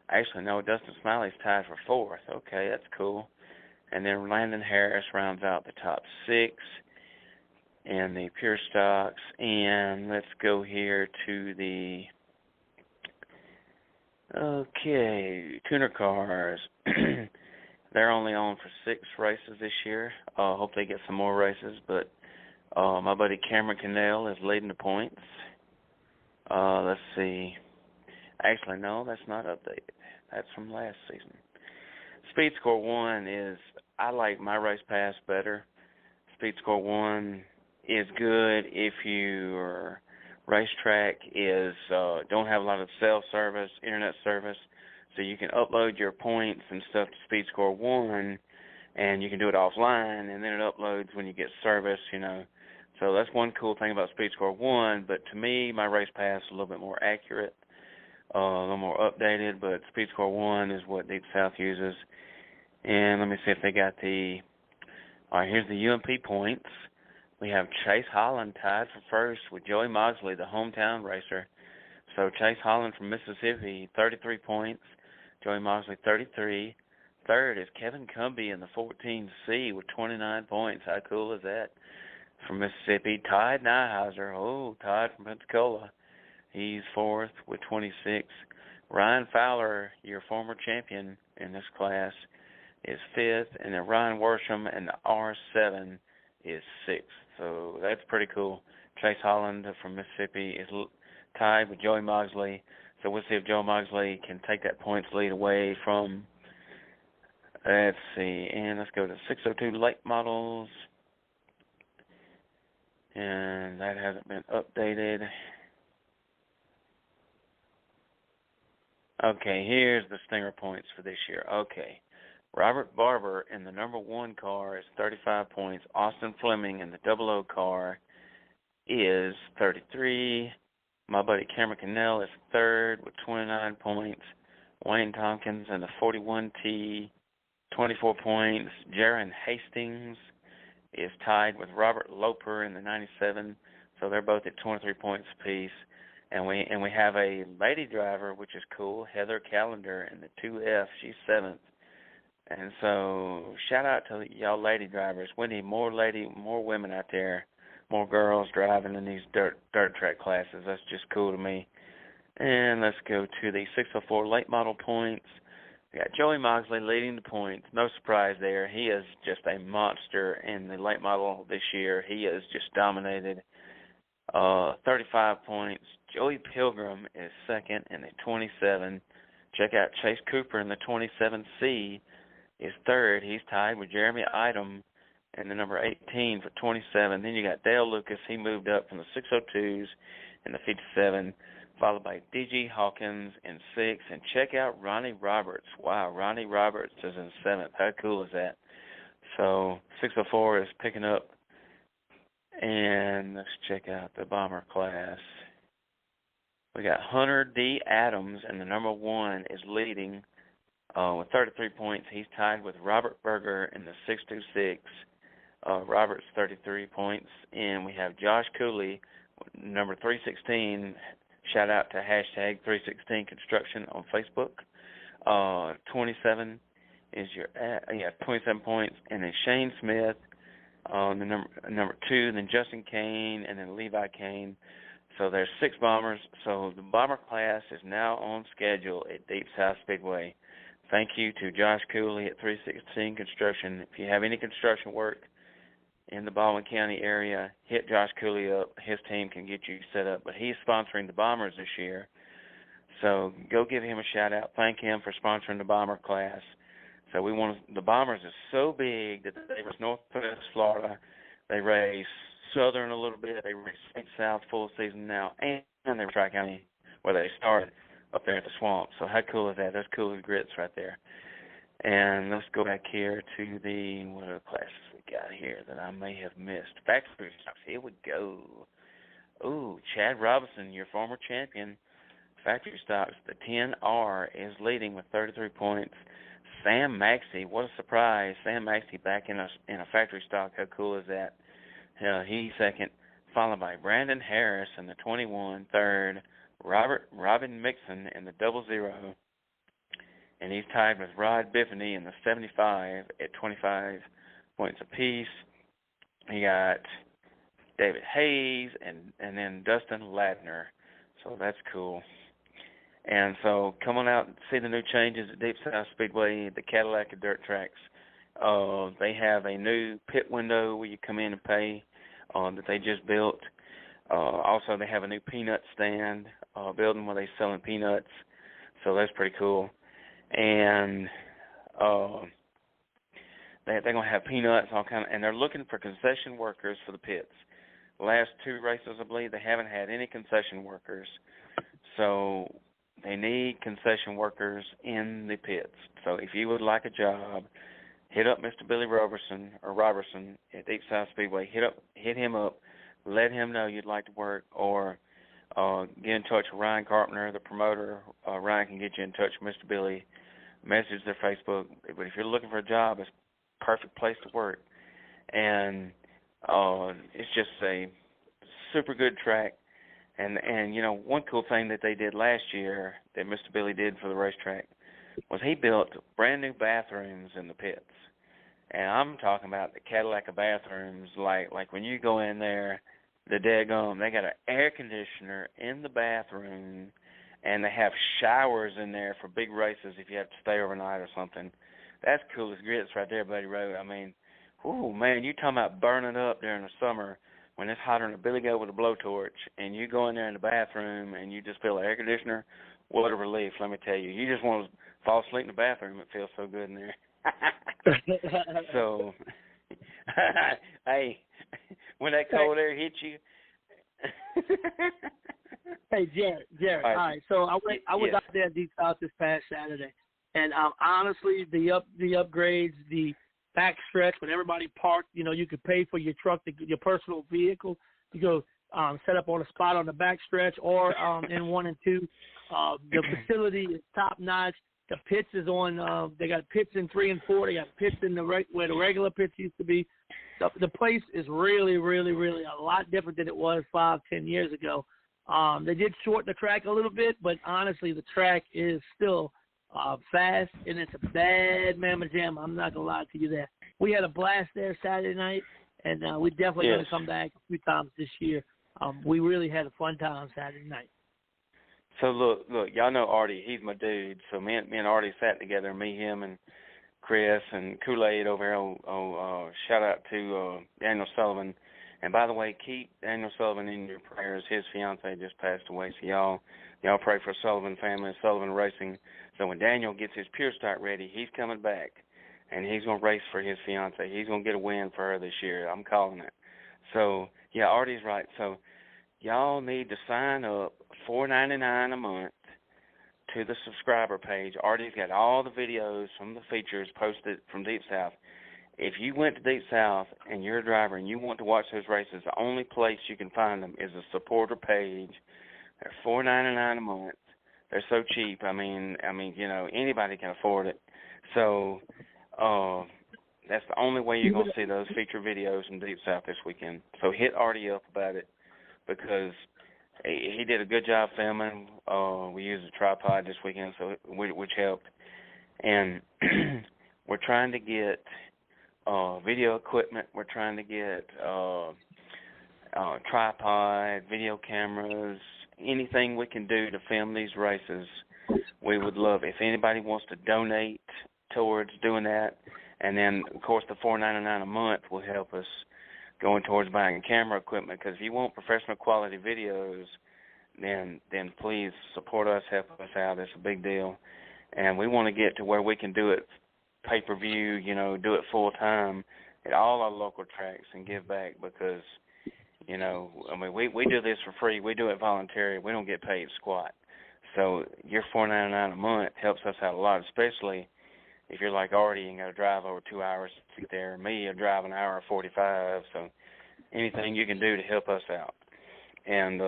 [SPEAKER 5] Actually, no, Dustin Smiley's tied for fourth. Okay, that's cool. And then Landon Harris rounds out the top 6 in the Pure Stocks. And let's go here to the tuner cars. They're only on for 6 races this year. Hope they get some more races, but my buddy Cameron Cannell is leading the points. Let's see. Actually, no, that's not updated. That's from last season. Speed Score 1 is, I like my race pass better. Speed Score 1 is good if your racetrack is don't have a lot of cell service, internet service, so you can upload your points and stuff to Speed Score 1, and you can do it offline, and then it uploads when you get service, you know. So that's one cool thing about Speed Score 1, but to me, my race pass is a little bit more accurate, a little more updated, but Speed Score 1 is what Deep South uses. And let me see if they got the, all right, here's the UMP points. We have Chase Holland tied for first with Joey Moxley, the hometown racer. So Chase Holland from Mississippi, 33 points. Joey Moxley, 33. Third is Kevin Cumby in the 14C with 29 points. How cool is that? From Mississippi, Todd Nyheiser. Todd from Pensacola. He's fourth with 26. Ryan Fowler, your former champion in this class, is fifth. And then Ryan Worsham in the R7 is sixth. So that's pretty cool. Chase Holland from Mississippi is tied with Joey Moxley. So we'll see if Joey Moxley can take that points lead away from, let's see, and let's go to 602 late models. And that hasn't been updated. Okay, here's the stinger points for this year. Okay. Robert Barber in the number 1 car is 35 points. Austin Fleming in the 00 car is 33. My buddy Cameron Cannell is third with 29 points. Wayne Tompkins in the 41T, 24 points. Jaron Hastings is tied with Robert Loper in the 97, so they're both at 23 points apiece. And we have a lady driver, which is cool, Heather Callender in the 2F. She's 7th. And so shout out to y'all lady drivers. We need more women out there, more girls driving in these dirt track classes. That's just cool to me. And let's go to the 604 late model points. We got Joey Moxley leading the points. No surprise there. He is just a monster in the late model this year. He has just dominated. 35 points. Joey Pilgrim is second in the 27. Check out Chase Cooper in the 27C is third. He's tied with Jeremy Idom in the number 18 for 27. Then you got Dale Lucas. He moved up from the 602s in the 57, followed by D.G. Hawkins in 6. And check out Ronnie Roberts. Wow, Ronnie Roberts is in 7th. How cool is that? So 604 is picking up. And let's check out the bomber class. We got Hunter D. Adams, and the number 1 is leading with 33 points. He's tied with Robert Berger in the 626. Robert's 33 points. And we have Josh Cooley, number 316. Shout out to hashtag 316 Construction on Facebook. 27 is 27 points. And then Shane Smith, the number 2, then Justin Kane, and then Levi Kane. So there's 6 bombers. So the bomber class is now on schedule at Deep South Speedway. Thank you to Josh Cooley at 316 Construction. If you have any construction work in the Baldwin County area, hit Josh Cooley up. His team can get you set up. But he's sponsoring the bombers this year. So go give him a shout out. Thank him for sponsoring the bomber class. So the bombers is so big that they race Northwest Florida. They race Southern a little bit. They race South full season now, and they race Tri-County where they started up there at the swamp. So how cool is that? That's cool as grits right there. And let's go back here to what other classes we got here that I may have missed. Factory stocks. Here we go. Ooh, Chad Robinson, your former champion. Factory stocks. The 10R is leading with 33 points. Sam Maxey, what a surprise. Sam Maxey back in a factory stock. How cool is that? He's second, followed by Brandon Harris in the 21, third, Robin Mixon in the 00, and he's tied with Rod Biffany in the 75 at 25 points apiece. He got David Hayes and then Dustin Ladner. So that's cool. And so come on out and see the new changes at Deep South Speedway, the Cadillac of dirt tracks. They have a new pit window where you come in and pay that they just built. Also, they have a new peanut stand building where they're selling peanuts. So that's pretty cool. And they're going to have peanuts, and they're looking for concession workers for the pits. The last 2 races, I believe, they haven't had any concession workers. So they need concession workers in the pits. So if you would like a job, hit up Mr. Billy Robertson at Deep South Speedway. Hit him up. Let him know you'd like to work, or get in touch with Ryan Carpenter, the promoter. Ryan can get you in touch with Mr. Billy. Message their Facebook. But if you're looking for a job, it's a perfect place to work. And it's just a super good track. And you know, one cool thing that they did last year that Mr. Billy did for the racetrack was he built brand new bathrooms in the pits. And I'm talking about the Cadillac of bathrooms, like when you go in there, the daggum, they got an air conditioner in the bathroom, and they have showers in there for big races if you have to stay overnight or something. That's cool as grits right there, Buddy Road. I mean, ooh, man, you talking about burning up during the summer when it's hotter than a billy goat with a blowtorch, and you go in there in the bathroom and you just feel the air conditioner. What a relief, let me tell you. You just want to fall asleep in the bathroom. It feels so good in there. So, hey, when that cold air hits you.
[SPEAKER 2] Hey, Jared. All right. So I was out there at Deep South this past Saturday, and honestly, the upgrades, the backstretch when everybody parked, you know, you could pay for your truck, your personal vehicle. You go set up on a spot on the backstretch or in 1 and 2. The facility is top notch. The pits is on. They got pits in 3 and 4. They got pits in where the regular pits used to be. the place is really, really, really a lot different than it was 5-10 years ago. They did shorten the track a little bit, but honestly, the track is still fast, and it's a bad mamma jam. I'm not going to lie to you there. We had a blast there Saturday night, and we're definitely going to come back a few times this year. We really had a fun time Saturday night.
[SPEAKER 5] So, look, y'all know Artie. He's my dude. So me and Artie sat together, me, him, and Chris and Kool-Aid over here. Shout out to Daniel Sullivan. And by the way, keep Daniel Sullivan in your prayers. His fiance just passed away, so y'all pray for Sullivan family and Sullivan Racing. So when Daniel gets his pure start ready, he's coming back, and he's gonna race for his fiance. He's gonna get a win for her this year. I'm calling it. So yeah, Artie's right. So y'all need to sign up $4.99 a month to the subscriber page. Artie's got all the videos from the features posted from Deep South. If you went to Deep South and you're a driver and you want to watch those races, the only place you can find them is a supporter page. They're $4.99 a month. They're so cheap. I mean, you know, anybody can afford it. So that's the only way you're going to see those feature videos from Deep South this weekend. So hit Artie up about it, because he did a good job filming. We used a tripod this weekend, so which helped. And we're trying to get video equipment. We're trying to get tripod, video cameras, anything we can do to film these races. We would love it. If anybody wants to donate towards doing that, and then, of course, the $4.99 a month will help us going towards buying camera equipment, because if you want professional quality videos, then please support us, help us out. It's a big deal. And we want to get to where we can do it pay-per-view, you know, do it full-time at all our local tracks and give back, because, you know, I mean, we do this for free. We do it voluntarily. We don't get paid squat. So your $4.99 a month helps us out a lot, especially if you're like Artie and got to drive over 2 hours to get there. Me, I drive an hour 45, so anything you can do to help us out. And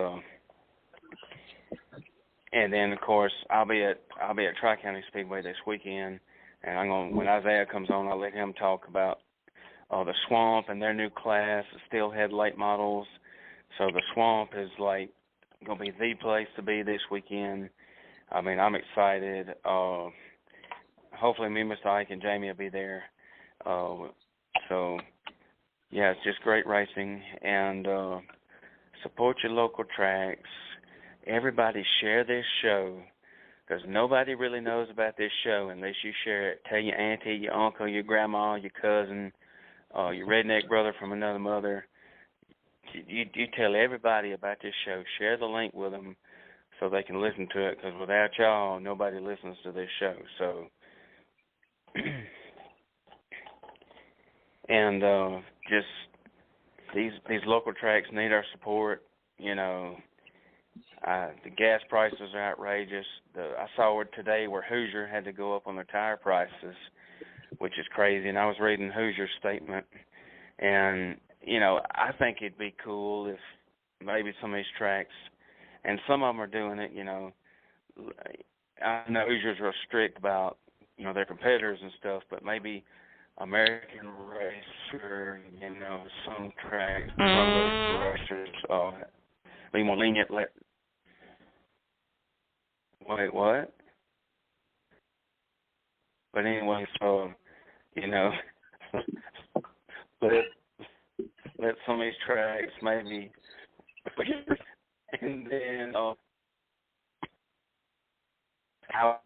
[SPEAKER 5] then, of course, I'll be at Tri-County Speedway this weekend, and when Isaiah comes on, I'll let him talk about the Swamp and their new class, the Steelhead late models. So the Swamp is like going to be the place to be this weekend. I mean, I'm excited. Hopefully me, Mr. Ike, and Jamie will be there. So, yeah, it's just great racing. And support your local tracks. Everybody share this show, because nobody really knows about this show unless you share it. Tell your auntie, your uncle, your grandma, your cousin, your redneck brother from another mother. You tell everybody about this show. Share the link with them so they can listen to it, because without y'all, nobody listens to this show. So, and just these local tracks need our support. You know, the gas prices are outrageous. I saw where today where Hoosier had to go up on their tire prices, which is crazy. And I was reading Hoosier's statement, and you know, I think it'd be cool if maybe some of these tracks, and some of them are doing it. You know, I know Hoosiers are strict about, you know, their competitors and stuff, but maybe American Racer, you know, some tracks, some racers, be more lenient. Wait, what? But anyway, so, you know, let some of these tracks maybe, and then how.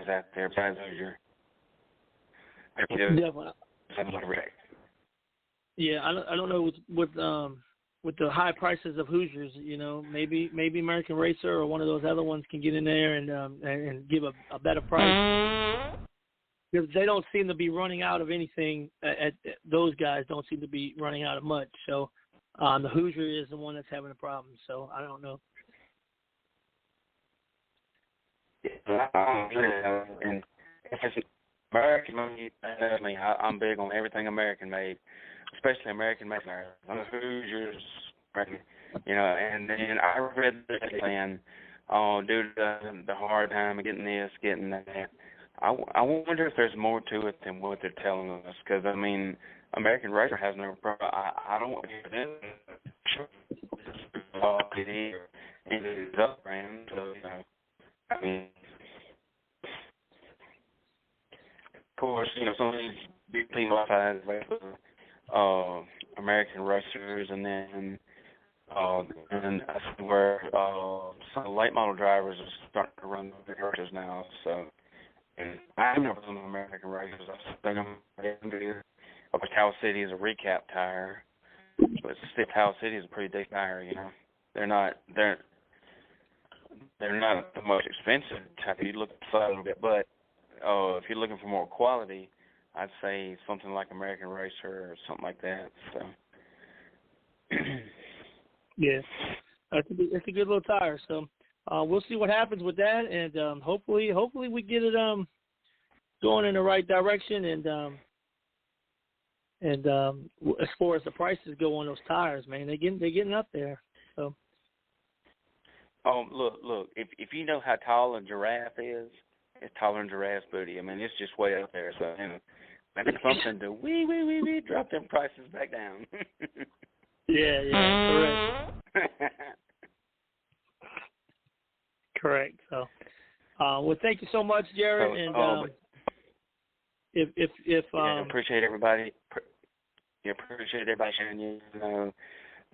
[SPEAKER 5] Out there besides Hoosier.
[SPEAKER 2] Definitely. Yeah, I don't know with the high prices of Hoosiers, you know, maybe American Racer or one of those other ones can get in there and give a better price. Because they don't seem to be running out of anything. Those guys don't seem to be running out of much. So the Hoosier is the one that's having a problem. So I don't know.
[SPEAKER 5] And if it's American made, I'm big on everything American made, especially American made. I'm Hoosiers, You know, and then I read the saying, oh, due to the hard time of getting this, getting that. I wonder if there's more to it than what they're telling us. Because, I mean, American Racer has no problem. I don't want to hear them. And it's up brand, so, you know, I mean, of course, you know, some of these big people outside, like American Racers, and then and I see where some late model drivers are starting to run the big races now. So, and I've never done American Racers. I think I'm up at Cal City is a recap tire, but still Cal City is a pretty big tire. You know, they're not the most expensive type. You look a little bit, but if you're looking for more quality, I'd say something like American Racer or something like that. So.
[SPEAKER 2] Yeah, it's a good little tire. So we'll see what happens with that, and hopefully we get it going in the right direction. And as far as the prices go on those tires, man, they're getting up there. So.
[SPEAKER 5] Oh, look! If you know how tall a giraffe is, it's taller than giraffe's booty. I mean, it's just way up there. So, you know, maybe something to we drop them prices back down.
[SPEAKER 2] Yeah, correct. Correct. So, well, thank you so much, Jared. And
[SPEAKER 5] appreciate everybody. Appreciate everybody sharing. You know,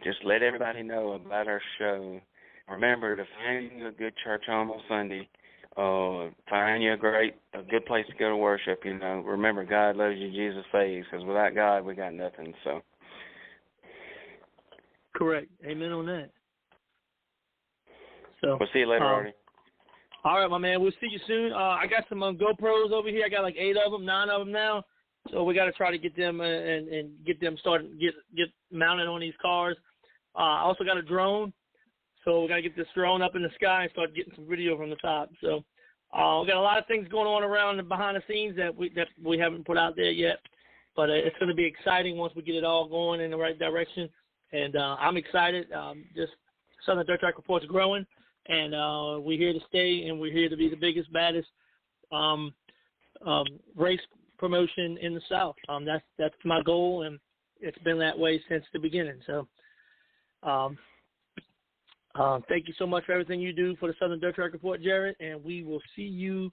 [SPEAKER 5] just let everybody know about our show. Remember to find you a good church home on Sunday. Find you a good place to go to worship. You know, remember God loves you, Jesus saves. Because without God, we got nothing. So.
[SPEAKER 2] Correct. Amen on that. So
[SPEAKER 5] we'll see you later, Artie.
[SPEAKER 2] All right, my man. We'll see you soon. I got some GoPros over here. I got like 8 of them, 9 of them now. So we got to try to get them and get them started, get mounted on these cars. I also got a drone. So we got to get this drone up in the sky and start getting some video from the top. So we got a lot of things going on around and behind the scenes that we haven't put out there yet. But it's going to be exciting once we get it all going in the right direction. And I'm excited. Just Southern Dirt Track Report's growing, and we're here to stay, and we're here to be the biggest, baddest race promotion in the South. That's my goal, and it's been that way since the beginning. So thank you so much for everything you do for the Southern Dirt Track Report, Jared, and we will see you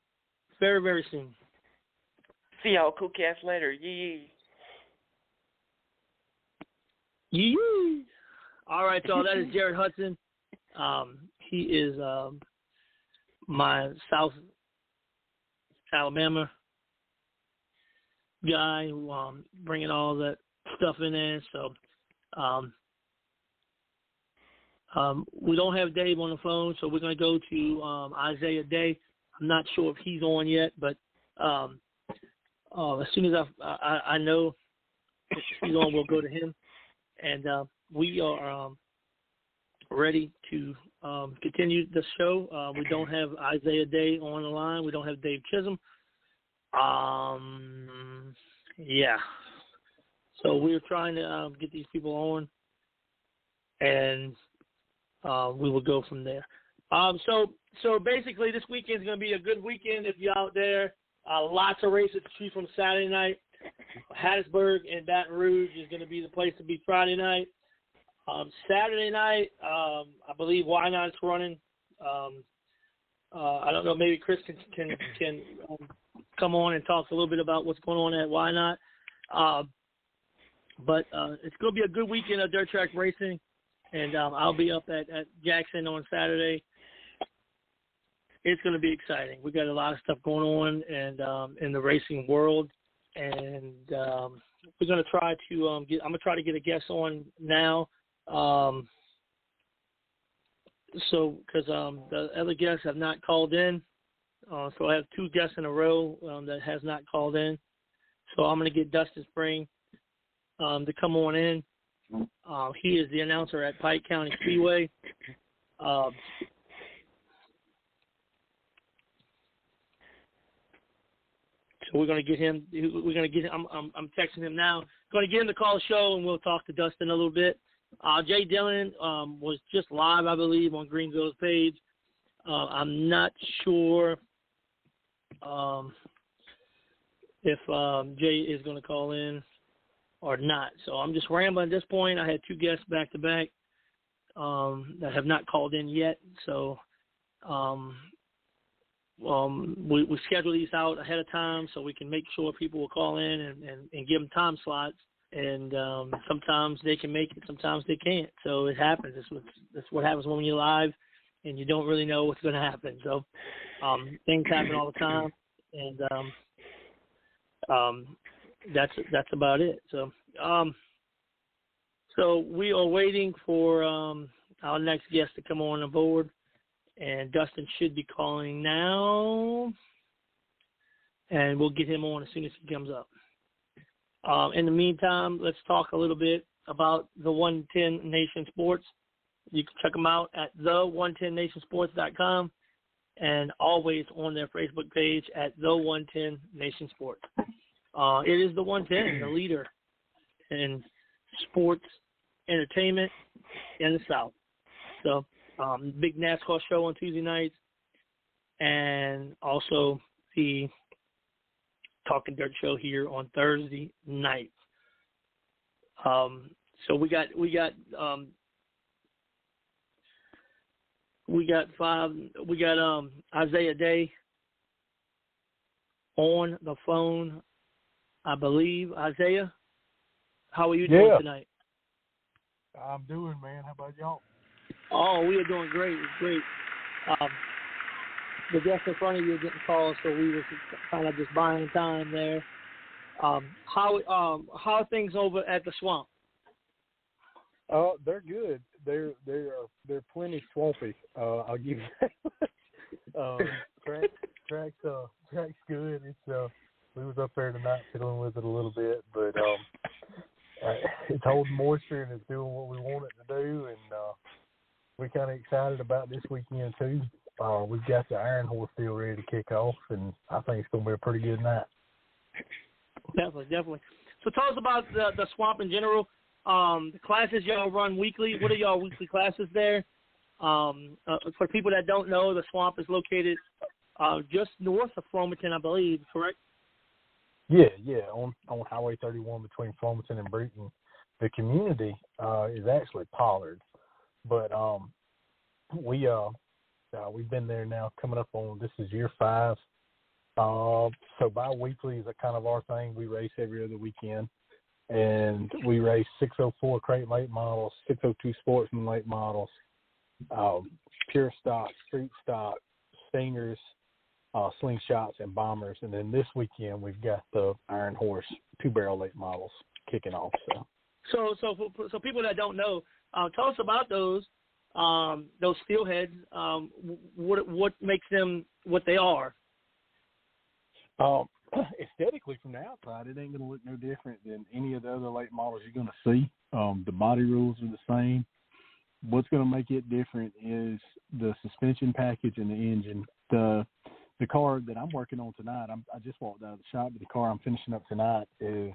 [SPEAKER 2] very, very soon.
[SPEAKER 5] See y'all cool cats later. Yee.
[SPEAKER 2] Yee. All right, y'all. That is Jared Hudson. He is my South Alabama guy who bringing all that stuff in there. So we don't have Dave on the phone, so we're going to go to Isaiah Day. I'm not sure if he's on yet, but as soon as I know if he's on, we'll go to him. And we are ready to continue the show. We don't have Isaiah Day on the line. We don't have Dave Chisholm. Yeah. So we're trying to get these people on, and we will go from there. So basically, this weekend is going to be a good weekend if you're out there. Lots of races to choose from Saturday night. Hattiesburg and Baton Rouge is going to be the place to be Friday night. Saturday night, I believe Why Not's running. I don't know, maybe Chris can come on and talk a little bit about what's going on at Why Not. But it's going to be a good weekend of dirt track racing, and I'll be up at Jackson on Saturday. It's going to be exciting. We got a lot of stuff going on and in the racing world. And we're going to try to I'm going to try to get a guest on now. So because the other guests have not called in. So I have 2 guests in a row that has not called in. So I'm going to get Dustin Spring to come on in. He is the announcer at Pike County Speedway. So we're going to get him. I'm texting him now. Going to get him to call the show, and we'll talk to Dustin a little bit Jay Dillon was just live, I believe, on Greenville's page. I'm not sure if Jay is going to call in or not. So I'm just rambling at this point. I had two guests back-to-back that have not called in yet. So we schedule these out ahead of time so we can make sure people will call in and give them time slots. And sometimes they can make it, sometimes they can't. So it happens. That's what happens when you're live and you don't really know what's going to happen. So things happen all the time, and that's about it. So so we are waiting for our next guest to come on board, and Dustin should be calling now, and we'll get him on as soon as he comes up. In the meantime, let's talk a little bit about the 110 Nation Sports. You can check them out at the110nationsports.com and always on their Facebook page at the 110 Nation Sports. It is the 110, the leader in sports entertainment in the South. So, big NASCAR show on Tuesday nights, and also the Talking Dirt show here on Thursday night. So we got Isaiah Day on the phone, I believe. Isaiah, how are you doing tonight?
[SPEAKER 6] I'm doing, man. How about y'all?
[SPEAKER 2] Oh, we are doing great. It's great. The guest in front of you didn't call, so we were kind of just buying time there. How are things over at the Swamp?
[SPEAKER 6] They're good. They're plenty swampy. I'll give you that. Track's good. It's we was up there tonight fiddling with it a little bit, but it's holding moisture and it's doing what we want it to do, and we're kind of excited about this weekend too. We've got the Iron Horse deal ready to kick off, and I think it's going to be a pretty good night.
[SPEAKER 2] Definitely. So tell us about the Swamp in general. The classes y'all run weekly. What are y'all weekly classes there? For people that don't know, the Swamp is located just north of Flomaton, I believe, correct?
[SPEAKER 6] Yeah, on Highway 31 between Flomaton and Breton. The community is actually Pollard, but we've been there now coming up on, this is year 5. So bi-weekly is a kind of our thing. We race every other weekend, and we race 604 crate late models, 602 sportsman late models, pure stock, street stock, stingers, slingshots, and bombers. And then this weekend we've got the Iron Horse 2-barrel late models kicking off.
[SPEAKER 2] So people that don't know, tell us about those steelheads. What makes them what they are?
[SPEAKER 6] Aesthetically, from the outside, it ain't going to look no different than any of the other late models you're going to see. The body rules are the same. What's going to make it different is the suspension package and the engine. The car that I'm working on tonight, I just walked out of the shop, but the car I'm finishing up tonight is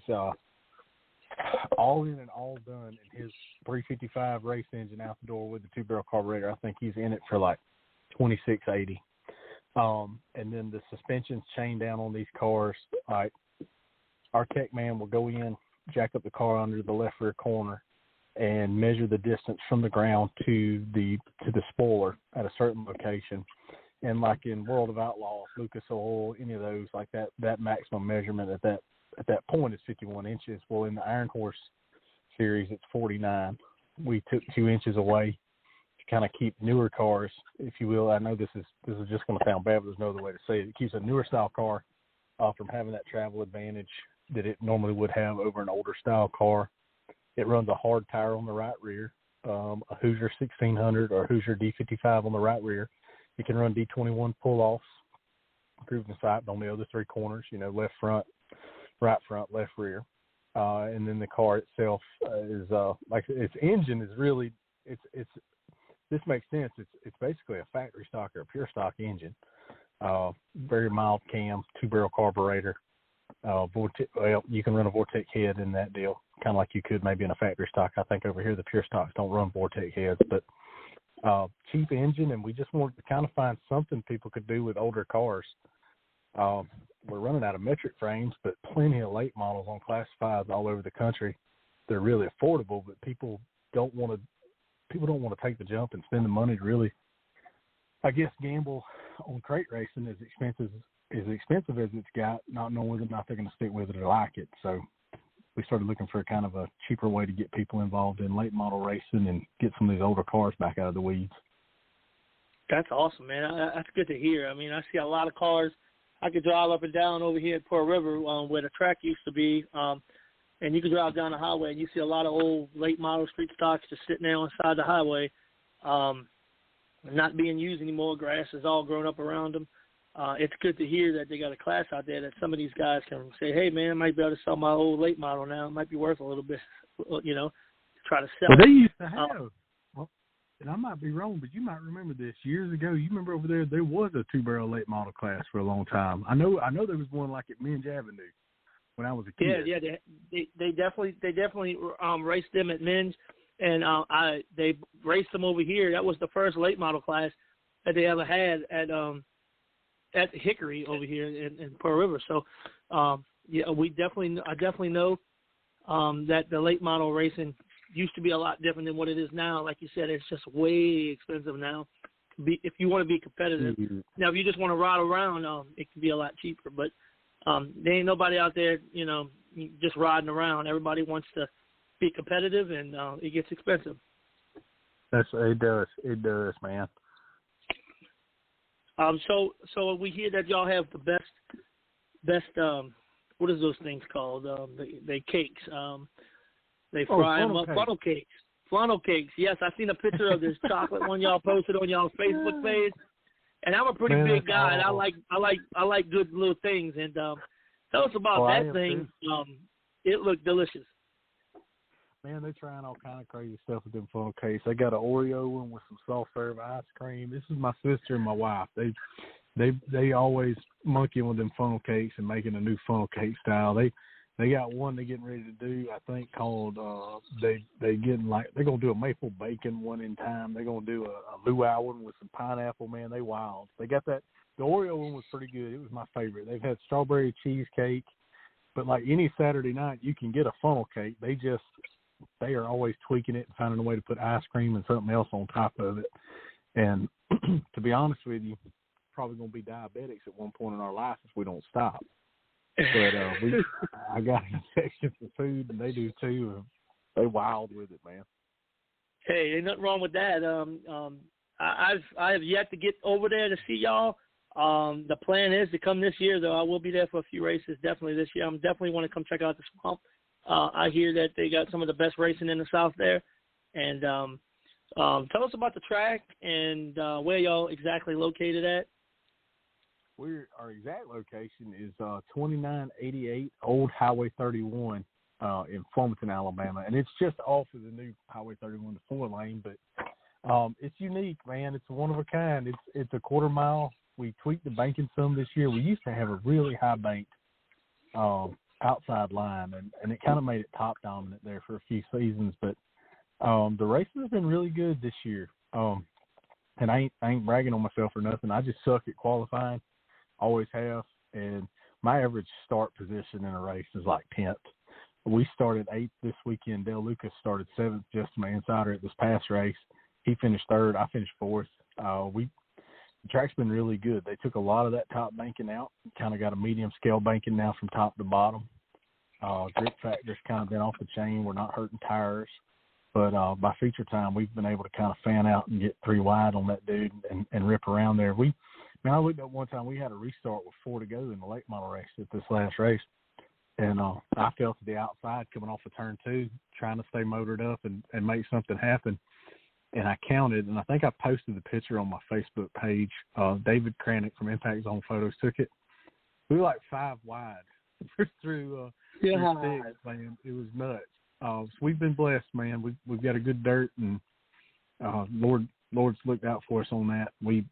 [SPEAKER 6] all in and all done in his 355 race engine out the door with the 2-barrel carburetor. I think he's in it for like $26.80. And then the suspension's chained down on these cars. Like, our tech man will go in, jack up the car under the left rear corner, and measure the distance from the ground to the spoiler at a certain location. And like in World of Outlaws, Lucas Oil, any of those, like that maximum measurement at that point is 51 inches. Well, in the Iron Horse series, it's 49. We took 2 inches away to kind of keep newer cars, if you will. I know this is just going to sound bad, but there's no other way to say it. It keeps a newer style car from having that travel advantage that it normally would have over an older style car. It runs a hard tire on the right rear, a Hoosier 1600 or a Hoosier D55 on the right rear. It can run D21 pull-offs, cruising sight on the other 3 corners, left front, right front, left rear. And then the car itself is like its engine is really this makes sense. It's basically a factory stock or a pure stock engine. Very mild cam, 2-barrel carburetor. You can run a Vortec head in that deal. kind of like you could maybe in a factory stock. I think over here the pure stocks don't run Vortec heads, but cheap engine, and we just wanted to kind of find something people could do with older cars. We're running out of metric frames, but plenty of late models on Class 5s all over the country. They're really affordable, but people don't want to take the jump and spend the money to really, I guess, gamble on crate racing as expensive as it's got, not knowing whether or not they're going to stick with it or like it. So we started looking for kind of a cheaper way to get people involved in late model racing and get some of these older cars back out of the weeds.
[SPEAKER 2] That's awesome, man. That's good to hear. I mean, I see a lot of cars. I could drive up and down over here at Pearl River where the track used to be, and you can drive down the highway and you see a lot of old late model street stocks just sitting there on the side of the highway, not being used anymore. Grass is all grown up around them. It's good to hear that they got a class out there that some of these guys can say, hey, man, I might be able to sell my old late model now. It might be worth a little bit, to try to sell
[SPEAKER 6] it.
[SPEAKER 2] They
[SPEAKER 6] used to have, and I might be wrong, but you might remember this. Years ago, you remember over there was a two-barrel late model class for a long time. I know there was one like at Minge Avenue when I was a kid.
[SPEAKER 2] Yeah, they definitely raced them at Minge, and they raced them over here. That was the first late model class that they ever had at Hickory over here in Pearl River. So, I definitely know that the late model racing used to be a lot different than what it is now. Like you said, it's just way expensive now. If you want to be competitive. Mm-hmm. Now, if you just want to ride around, it can be a lot cheaper. But there ain't nobody out there, just riding around. Everybody wants to be competitive, and it gets expensive.
[SPEAKER 6] It does, man.
[SPEAKER 2] So we hear that y'all have the best what is those things called? They cakes. They fry them up. Funnel cakes. Funnel cakes. Yes, I seen a picture of this chocolate one y'all posted on y'all's Facebook page. And I'm a pretty big guy, and I like good little things. And tell us about that thing. It looked delicious.
[SPEAKER 6] Man, they're trying all kind of crazy stuff with them funnel cakes. They got an Oreo one with some soft serve ice cream. This is my sister and my wife. They always monkeying with them funnel cakes and making a new funnel cake style. They got one they're getting ready to do, I think, called they're gonna do a maple bacon one in time. They're gonna do a luau one with some pineapple. Man, they wild. They got that. The Oreo one was pretty good. It was my favorite. They've had strawberry cheesecake, but like any Saturday night, you can get a funnel cake. They are always tweaking it and finding a way to put ice cream and something else on top of it. And to be honest with you, probably gonna be diabetics at one point in our life if we don't stop. But I got an affection for food, and they do too. They wild with it, man.
[SPEAKER 2] Hey, ain't nothing wrong with that. I have yet to get over there to see y'all. The plan is to come this year, though. I will be there for a few races, definitely this year. I definitely want to come check out the swamp. I hear that they got some of the best racing in the South there. And tell us about the track and where y'all exactly located at.
[SPEAKER 6] Our exact location is 2988 Old Highway 31 in Farmington, Alabama, and it's just off of the new Highway 31, the 4-lane. But it's unique, man. It's one of a kind. It's a quarter mile. We tweaked the banking some this year. We used to have a really high banked outside line, and it kind of made it top dominant there for a few seasons. But the racing has been really good this year. And I ain't bragging on myself or nothing. I just suck at qualifying. Always have, and my average start position in a race is like 10th. We started 8th this weekend. Dale Lucas started 7th, just my insider at this past race. He finished 3rd. I finished 4th. The track's been really good. They took a lot of that top banking out, kind of got a medium scale banking now from top to bottom. Grip factor's kind of been off the chain. We're not hurting tires. But by feature time, we've been able to kind of fan out and get 3 wide on that dude and rip around there. I looked at one time, we had a restart with 4 to go in the late model race at this last race. And I fell to the outside coming off of turn 2, trying to stay motored up and make something happen. And I counted, and I think I posted the picture on my Facebook page. David Cranick from Impact Zone Photos took it. We were like 5 wide through 6, man. It was nuts. So we've been blessed, man. We've got a good dirt, and Lord's looked out for us on that. We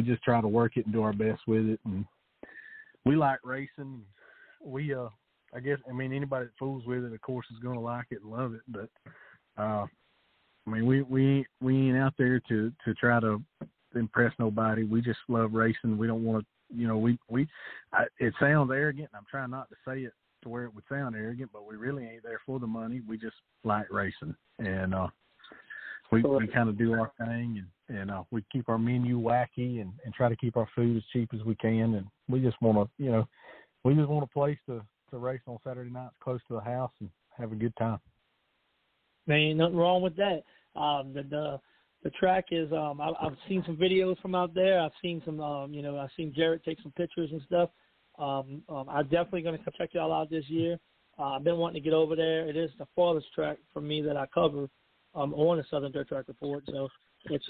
[SPEAKER 6] just try to work it and do our best with it, and we like racing. I guess, I mean, anybody that fools with it, of course, is going to like it and love it. But, I mean, we ain't out there to try to impress nobody. We just love racing. We don't want to, you know, it sounds arrogant, and I'm trying not to say it to where it would sound arrogant, but we really ain't there for the money. We just like racing. And, we kind of do our thing, and we keep our menu wacky and try to keep our food as cheap as we can. And we just want to, you know, a place to race on Saturday nights close to the house and have a good time.
[SPEAKER 2] Man, ain't nothing wrong with that. The track is, I've seen some videos from out there. I've seen some, I've seen Jarrett take some pictures and stuff. I'm definitely going to check y'all out this year. I've been wanting to get over there. It is the farthest track for me that I cover on the Southern Dirt Track Report. So it's,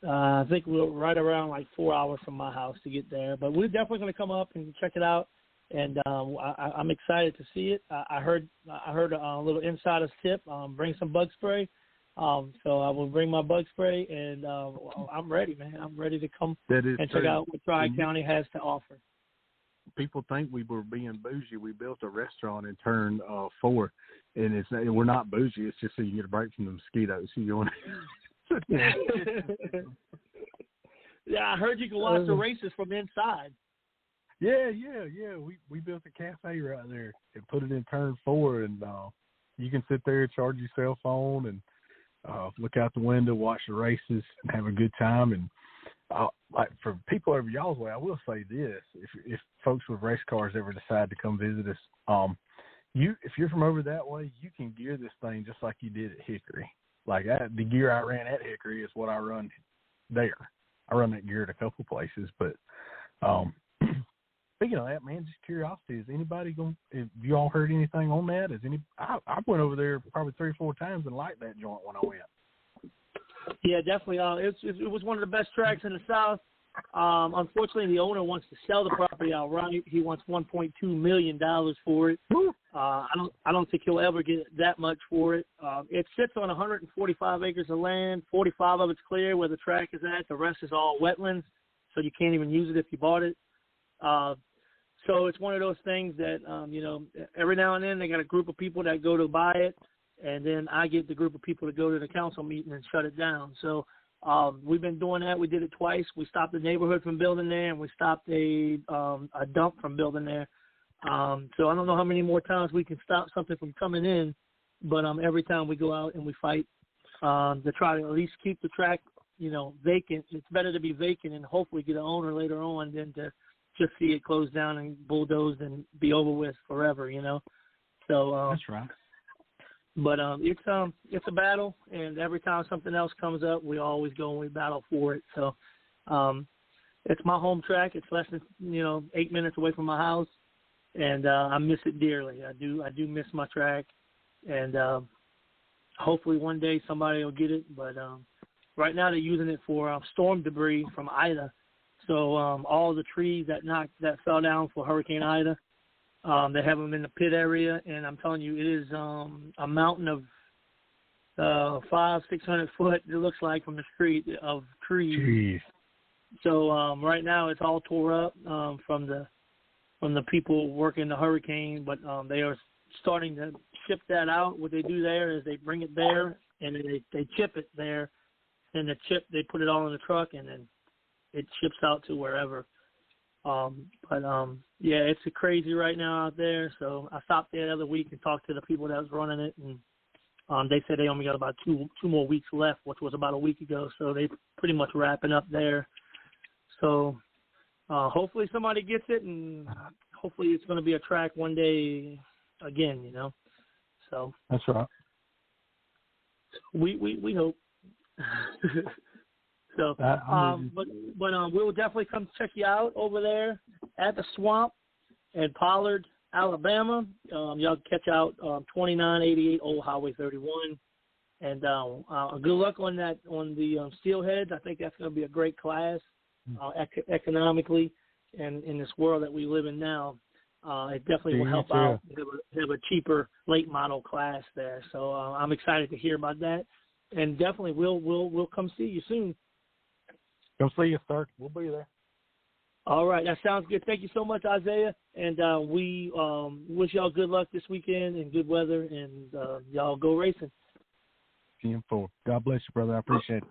[SPEAKER 2] I think we're right around like 4 hours from my house to get there. But we're definitely going to come up and check it out. And I'm excited to see it. I heard a little insider's tip. Bring some bug spray. So I will bring my bug spray, and I'm ready, man. I'm ready to come and check out what Tri-County has to offer.
[SPEAKER 6] People think we were being bougie. We built a restaurant in Turn 4, and we're not bougie. It's just so you get a break from the mosquitoes.
[SPEAKER 2] Yeah, I heard you can watch the races from inside.
[SPEAKER 6] Yeah. We built a cafe right there and put it in Turn 4, and you can sit there, charge your cell phone, and look out the window, watch the races, and have a good time. And like for people over y'all's way, I will say this: if folks with race cars ever decide to come visit us, if you're from over that way, you can gear this thing just like you did at Hickory. Like the gear I ran at Hickory is what I run there. I run that gear at a couple places, but speaking of that, man, just curiosity, is anybody have you all heard anything on that? I went over there probably 3 or 4 times and liked that joint when I went.
[SPEAKER 2] Yeah, definitely. It was one of the best tracks in the South. Unfortunately, the owner wants to sell the property outright. He wants $1.2 million for it. I don't think he'll ever get that much for it. It sits on 145 acres of land. 45 of it's clear where the track is at. The rest is all wetlands, so you can't even use it if you bought it. So it's one of those things that, every now and then they got a group of people that go to buy it, and then I get the group of people to go to the council meeting and shut it down. So we've been doing that. We did it twice. We stopped the neighborhood from building there, and we stopped a dump from building there. So I don't know how many more times we can stop something from coming in, but every time we go out and we fight to try to at least keep the track, vacant. It's better to be vacant and hopefully get an owner later on than to just see it closed down and bulldozed and be over with forever, So
[SPEAKER 6] that's right.
[SPEAKER 2] But it's a battle, and every time something else comes up, we always go and we battle for it. So it's my home track. It's less than 8 minutes away from my house, and I miss it dearly. I do miss my track, and hopefully one day somebody will get it. But right now they're using it for storm debris from Ida. So all the trees that fell down for Hurricane Ida, they have them in the pit area, and I'm telling you, it is a mountain of 500-600 foot. It looks like from the street of trees.
[SPEAKER 6] Jeez.
[SPEAKER 2] So right now it's all tore up from the people working the hurricane, but they are starting to ship that out. What they do there is they bring it there and they chip it there, and they put it all in the truck, and then it ships out to wherever. Yeah, it's crazy right now out there. So I stopped there the other week and talked to the people that was running it, and they said they only got about two more weeks left, which was about a week ago. So they pretty much wrapping up there. So hopefully somebody gets it, and hopefully it's going to be a track one day again. So
[SPEAKER 6] that's right.
[SPEAKER 2] We hope. So, but we will definitely come check you out over there at the Swamp in Pollard, Alabama. Y'all can catch out 2988 Old Highway 31. And good luck on the steelheads. I think that's going to be a great class economically, and in this world that we live in now. It definitely will help out. Have a cheaper late model class there. So I'm excited to hear about that, and definitely we'll come see you soon.
[SPEAKER 6] Come see you, sir. We'll be there.
[SPEAKER 2] All right, that sounds good. Thank you so much, Isaiah. And we wish y'all good luck this weekend and good weather, and y'all go racing.
[SPEAKER 6] 10-4. God bless you, brother. I appreciate it.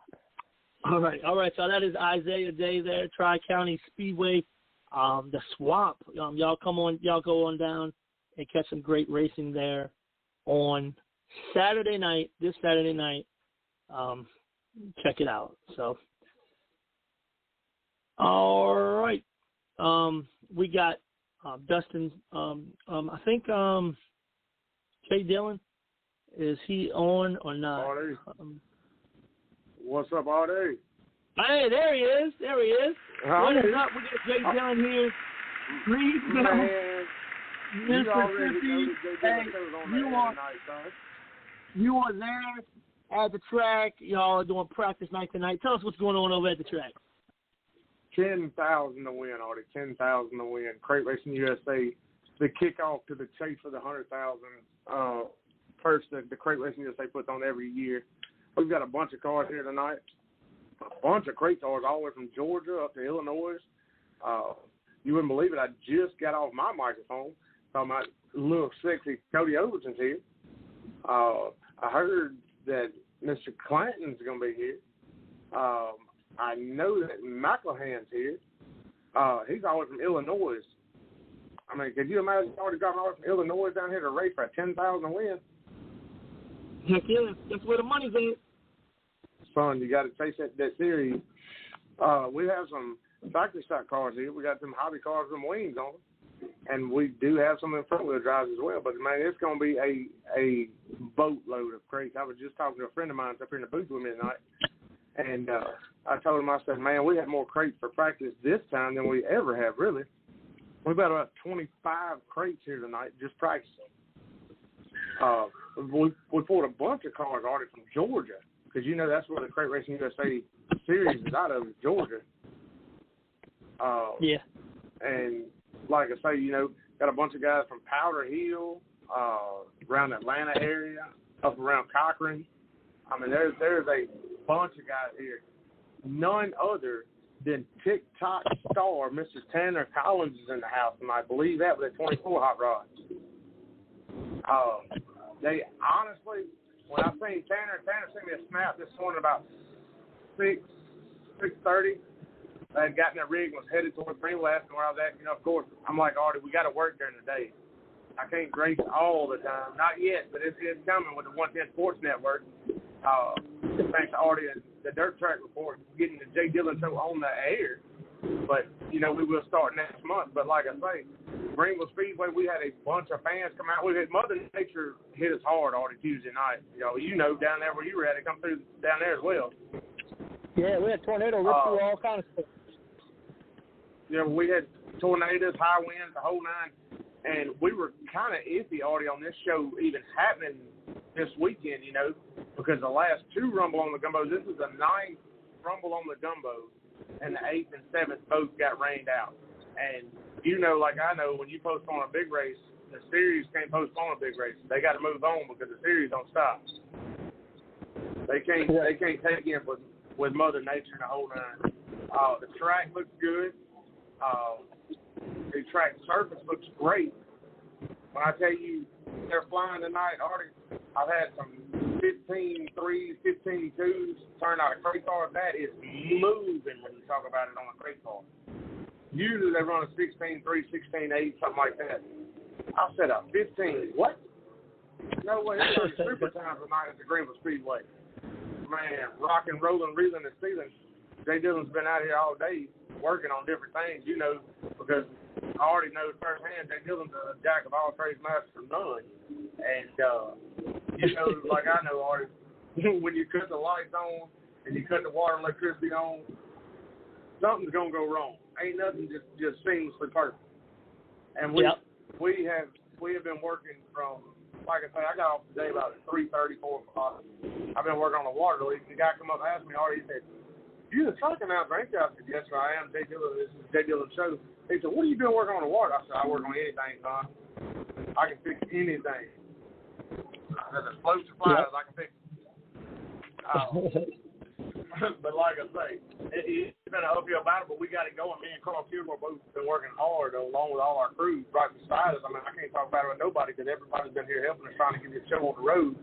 [SPEAKER 2] All right. So that is Isaiah Day there, Tri-County Speedway, the Swamp. Y'all go on down and catch some great racing there on this Saturday night. Check it out. So, all right. We got Dustin. I think Jay Dillon, is he on or not?
[SPEAKER 7] Artie. What's up, Artie?
[SPEAKER 2] Hey, there he is. What is up? We got Jay Dillon here. Mr. 50. Hey, you are there at the track. Y'all are doing practice night tonight. Tell us what's going on over at the track.
[SPEAKER 7] 10,000 to win, Artie. 10,000 to win. Crate Racing USA. The kickoff to the chase for the 100,000 purse that the Crate Racing USA puts on every year. We've got a bunch of cars here tonight. A bunch of crate cars all the way from Georgia up to Illinois. You wouldn't believe it. I just got off my microphone talking about little sexy Cody Overton's here. I heard that Mr. Clanton's going to be here. I know that McElhan's here. He's all the way from Illinois. I mean, could you imagine already driving all the way from Illinois down here to race for a 10,000 win?
[SPEAKER 2] Heck yeah, that's where the money's at.
[SPEAKER 7] Son, you got to chase that series. We have some factory stock cars here. We got some hobby cars with some wings on them. And we do have some in front wheel drives as well. But, man, it's going to be a boatload of crates. I was just talking to a friend of mine up here in the booth with me tonight. And I told him, I said, man, we have more crates for practice this time than we ever have, really. We've got about 25 crates here tonight just practicing. We pulled a bunch of cars already from Georgia because, you know, that's where the Crate Racing USA series is out of, Georgia.
[SPEAKER 2] Yeah.
[SPEAKER 7] And like I say, you know, got a bunch of guys from Powder Hill, around Atlanta area, up around Cochran. I mean, there's a bunch of guys here. None other than TikTok star Mr. Tanner Collins is in the house, and I believe that with a 24 hot rod. They honestly, when I seen Tanner sent me a snap this morning about 6:30. I had gotten that rig and was headed towards Greenville, asking where I was at. You know, of course, I'm like, Artie, we got to work during the day. I can't race all the time. Not yet, but it's coming with the 110 Sports Network. Thanks to Artie and the Dirt Track Report, getting the Jay Dillon show on the air. But, you know, we will start next month. But like I say, Greenville Speedway, we had a bunch of fans come out. We had Mother Nature hit us hard Artie Tuesday night. You know, down there where you were at, it come through down there as well. Yeah,
[SPEAKER 2] we had tornadoes rip through all kinds of stuff.
[SPEAKER 7] Yeah, we had tornadoes, high winds, the whole nine. And we were kind of iffy, Artie, on this show even happening this weekend, you know, because the last two Rumble on the Gumbos, this is the 9th Rumble on the Gumbos, and the 8th and 7th both got rained out. And you know, like I know, when you postpone a big race, the series can't postpone a big race. They got to move on because the series don't stop. They can't take in with Mother Nature and the whole nine. The track looks good. The track surface looks great. When I tell you they're flying tonight, Artie, I've had some 15.3s, 15.2s turn out of crate cars. That is moving when you talk about it on a crate car. Usually they run a 16.3, 16.8, something like that. I said a 15. What? No way. It's like super time tonight at the Greenville Speedway. Man, rocking, rolling, reeling, and stealing. Jay Dillon's been out here all day working on different things, you know, because I already know firsthand Jay Dillon's a jack of all trades, master of none. And, you know, like I know, Artie, when you cut the lights on and you cut the water and electricity on, something's going to go wrong. Ain't nothing just seamlessly perfect. And we have been working from, like I say, I got off today about 3:30, 4 o'clock. I've been working on the water leak. The guy come up and asked me, Artie, he said, "You the truck announcer, ain't you?" I said, "Yes, sir, I am. Jay Dillon, this is Jay Dillon's show." He said, "What are you doing working on the water?" I said, "I work on anything, son. I can fix anything. As a float supplies, I can fix it." But like I say, it's been an uphill battle, but we got it going. Me and Carl Kilgore both been working hard along with all our crews right beside us. I mean, I can't talk about it with nobody because everybody's been here helping us trying to get this show on the road.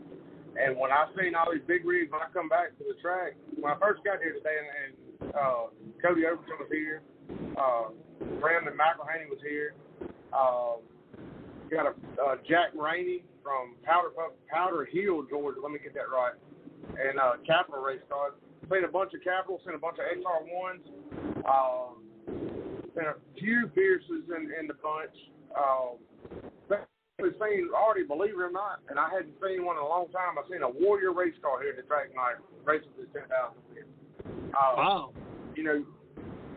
[SPEAKER 7] And when I seen all these big rigs, when I come back to the track, when I first got here today, and Cody Overton was here, Brandon McElhaney was here, got a Jack Rainey from Powder Hill, Georgia. Let me get that right. And Capital Race Cars. Seen a bunch of Capitals, seen a bunch of XR1s, seen a few Pierces in the bunch. I've seen already, believe it or not, and I hadn't seen one in a long time. I've seen a Warrior race car here at the track tonight, racing for the 10,000 win.
[SPEAKER 2] Wow.
[SPEAKER 7] You know,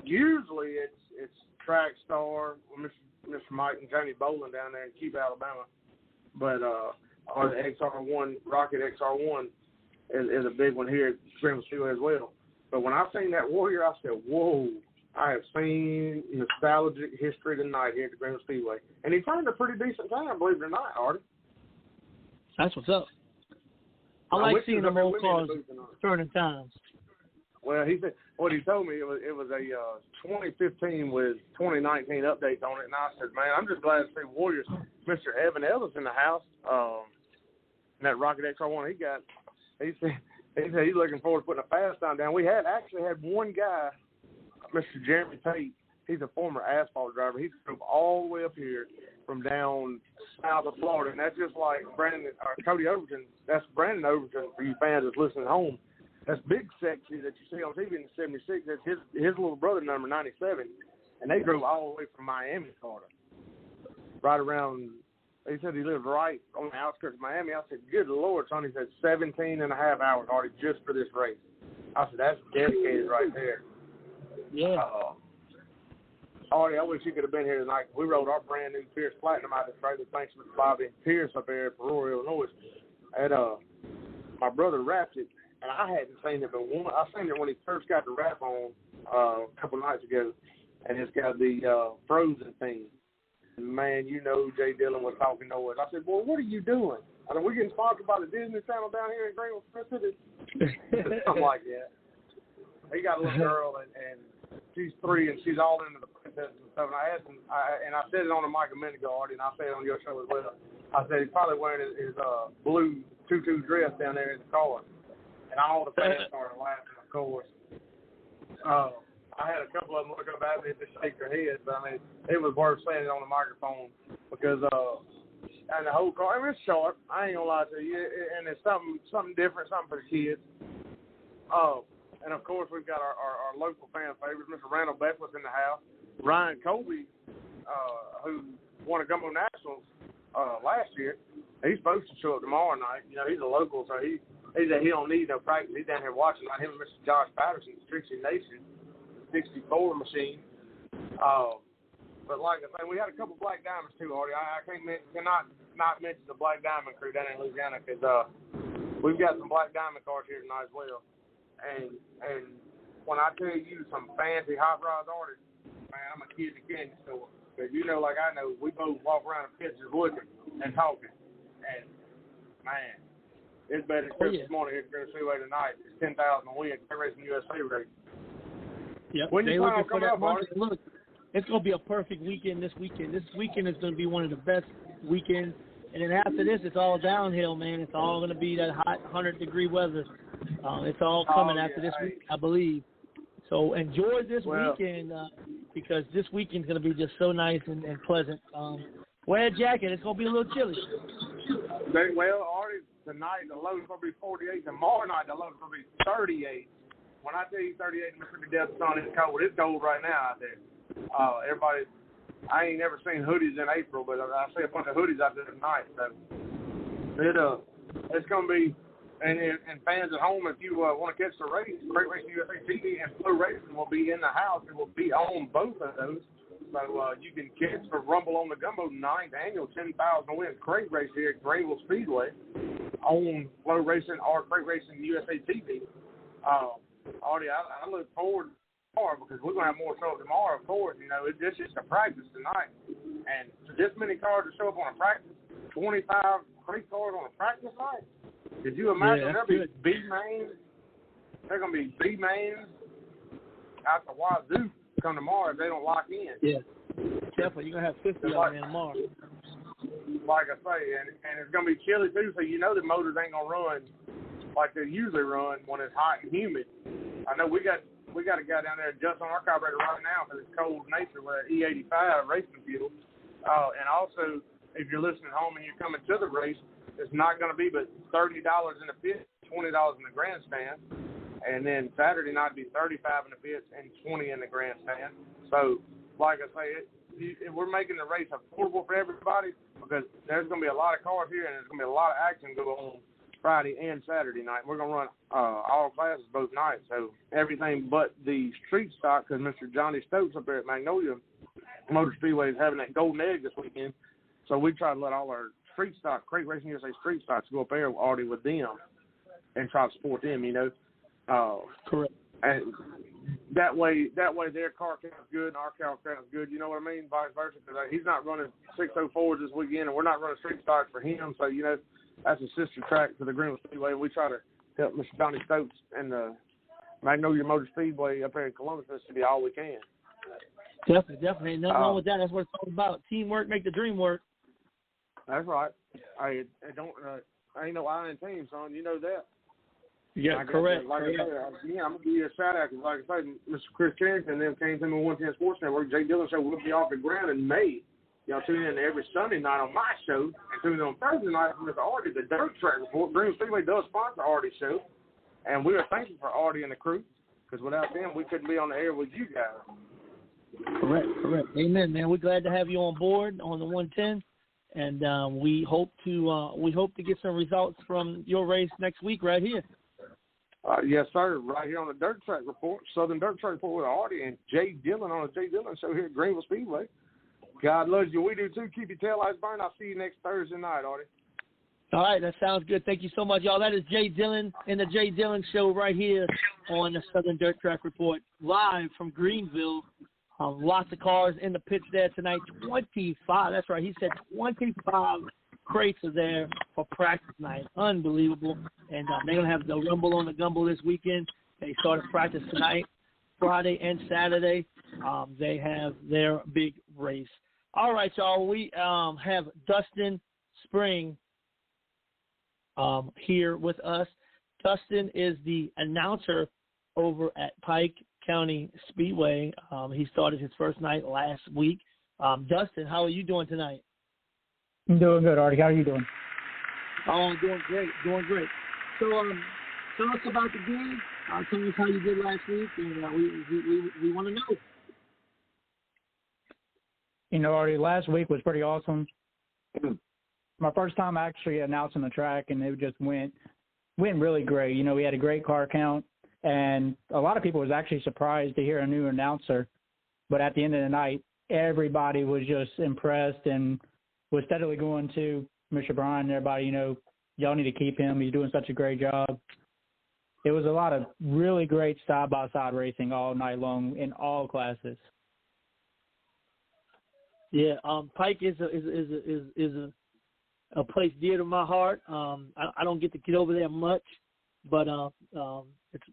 [SPEAKER 7] usually it's Track Star, Mr. Mike and Tony Boland down there in Cuba, Alabama, but or the XR1, Rocket XR1 is a big one here at Greenville Speedway as well. But when I seen that Warrior, I said, whoa, I have seen nostalgic history tonight here at the Greenville Speedway. And he turned a pretty decent time, believe it or not, Artie.
[SPEAKER 2] That's what's up. I like seeing them old cars turning times.
[SPEAKER 7] Well, he said what he told me it was a 2015 with 2019 updates on it, and I said, man, I'm just glad to see Warriors. Mr. Evan Ellis in the house, and that Rocket XR1 he got. He said he's looking forward to putting a fast time down. We actually had one guy, Mr. Jeremy Tate. He's a former asphalt driver. He drove all the way up here from down south of Florida, and that's just like Cody Overton. That's Brandon Overton for you fans that's listening at home. That's Big Sexy that you see on TV in the 76. That's his little brother, number 97, and they drove all the way from Miami, Florida, right around. He said he lived right on the outskirts of Miami. I said, good Lord, son. He said 17 and a half hours already just for this race. I said, that's dedicated right there.
[SPEAKER 2] Yeah.
[SPEAKER 7] Artie, I wish you could have been here tonight. We rode our brand new Pierce Platinum out of this trailer. Thanks to Bobby Pierce up there at Aurora, Illinois. And my brother wrapped it, and I hadn't seen it, but I seen it when he first got the wrap on a couple nights ago, and it's got the Frozen theme. Man, you know Jay Dillon was talking noise. I said, boy, what are you doing? I said, we're getting sponsored by the Disney Channel down here in Greenville, Mississippi. Something like that. He got a little girl, and she's 3, and she's all into the princesses and stuff. And I asked him, and I said it on the mic a minute ago, Artie, and I said it on your show as well. I said he's probably wearing his blue tutu dress down there in the car. And all the fans started laughing, of course. I had a couple of them look up at me and just shake their heads, but I mean, it was worth saying it on the microphone because, and the whole car, I mean, it's short. I ain't gonna lie to you, and it's something different, something for the kids. And of course, we've got our local fan favorites. Mr. Randall Beckwith's in the house. Ryan Colby, who won a Gumbo Nationals last year, he's supposed to show up tomorrow night. You know, he's a local, so he don't need no practice. He's down here watching. Like him and Mr. Josh Patterson, Trixie Nation. 64 machine. But like I said, we had a couple Black Diamonds too, Artie. I cannot not mention the Black Diamond crew down in Louisiana because we've got some Black Diamond cars here tonight as well. And when I tell you some fancy hot rods, Artie, man, I'm a kid in the candy store. Because you know, like I know, we both walk around the pits just looking and talking. And man, it's better than Christmas morning here at Greenville Speedway tonight. It's 10,000 a win. Great Racing USA race.
[SPEAKER 2] Yep.
[SPEAKER 7] When you plan on coming up, Artie?
[SPEAKER 2] Look, it's going to be a perfect weekend this weekend. This weekend is going to be one of the best weekends. And then after this, it's all downhill, man. It's all going to be that hot 100-degree weather. It's all coming after this week, I believe. So enjoy this weekend because this weekend's going to be just so nice and pleasant. Wear a jacket. It's going to be a little chilly.
[SPEAKER 7] Well, Artie, tonight the low's going to be 48. Tomorrow night the low's going to be 38. When I tell you 38 in Mississippi Delta Sun, it's cold. It's cold right now out there. Everybody, I ain't never seen hoodies in April, but I see a bunch of hoodies out there tonight. So it's going to be, and fans at home, if you want to catch the race, Great Racing USA TV and Flow Racing will be in the house. It will be on both of those. So you can catch the Rumble on the Gumbo 9th annual 10,000 win crate race here at Greenville Speedway on Flow Racing or Great Racing USA TV. Artie, I look forward to tomorrow because we're going to have more shows tomorrow, of course. You know, it's just a practice tonight. And for this many cars to show up on a practice, 25 crate cars on a practice night, could you imagine there'll be B-mains? They're going to be B-mains, out the wazoo come tomorrow if they don't lock in.
[SPEAKER 2] Yeah, definitely. You're going to have 50 on there tomorrow.
[SPEAKER 7] Like I say, and it's going to be chilly too, so you know the motors ain't going to run like they usually run when it's hot and humid. I know we got a guy down there just on our carburetor right now because it's cold nature with E85 racing fuel. And also, if you're listening home and you're coming to the race, it's not going to be but $30 in the pit, $20 in the grandstand. And then Saturday night will be $35 in the pits and $20 in the grandstand. So, like I say, we're making the race affordable for everybody because there's going to be a lot of cars here and there's going to be a lot of action going on Friday and Saturday night. We're going to run all classes both nights. So everything but the street stock because Mr. Johnny Stokes up there at Magnolia Motor Speedway is having that golden egg this weekend. So we try to let all our street stock, Crate Racing USA street stocks go up there already with them and try to support them, you know.
[SPEAKER 2] Correct.
[SPEAKER 7] And that way their car count's good and our car count's good. You know what I mean? Vice versa. Because he's not running 604s this weekend, and we're not running street stocks for him. So you know that's a sister track to the Greenville Speedway. And we try to help Mr. Johnny Stokes and the Magnolia Motor Speedway up here in Columbus, Mississippi, all we can.
[SPEAKER 2] Definitely. Nothing wrong with that. That's what it's all about. Teamwork make the dream work.
[SPEAKER 7] That's right. I ain't no I in team, son. You know that.
[SPEAKER 2] Yeah, correct.
[SPEAKER 7] Like I said, I'm going to give you a shout-out because, like I say, Mr. Chris Carrington and them came to me on 110 Sports Network. Jay Dillon Show will be off the ground in May. Y'all tune in every Sunday night on my show and tune in on Thursday night for Mr. Artie, the Dirt Track Report. Greenville Speedway does sponsor Artie's show, and we are thankful for Artie and the crew because without them, we couldn't be on the air with you guys.
[SPEAKER 2] Correct. Amen, man. We're glad to have you on board on the 110, and we hope to get some results from your race next week right here.
[SPEAKER 7] Yes, sir. Right here on the Dirt Track Report, Southern Dirt Track Report with Artie and Jay Dillon on the Jay Dillon Show here at Greenville Speedway. God loves you. We do too. Keep your taillights burning. I'll see you next Thursday night, Artie.
[SPEAKER 2] All right, that sounds good. Thank you so much, y'all. That is Jay Dillon in the Jay Dillon Show right here on the Southern Dirt Track Report, live from Greenville. Lots of cars in the pits there tonight. 25. That's right. He said 25 crates are there for practice night. Unbelievable. And they're going to have the Rumble on the Gumble this weekend. They started practice tonight, Friday and Saturday. They have their big race. All right, y'all. We have Dustin Spring here with us. Dustin is the announcer over at Pike County Speedway. He started his first night last week. Dustin, how are you doing tonight?
[SPEAKER 8] I'm doing good, Artie. How are you doing?
[SPEAKER 2] Oh, I'm doing great. So, tell us about the game. Tell us how you did last week, and we want to know.
[SPEAKER 8] You know, Artie, last week was pretty awesome. My first time actually announcing the track, and it just went really great. You know, we had a great car count, and a lot of people was actually surprised to hear a new announcer. But at the end of the night, everybody was just impressed and was steadily going to Mr. Bryan and everybody, you know, y'all need to keep him. He's doing such a great job. It was a lot of really great side-by-side racing all night long in all classes.
[SPEAKER 2] Yeah, Pike is a place dear to my heart. I don't get to get over there much, but it's,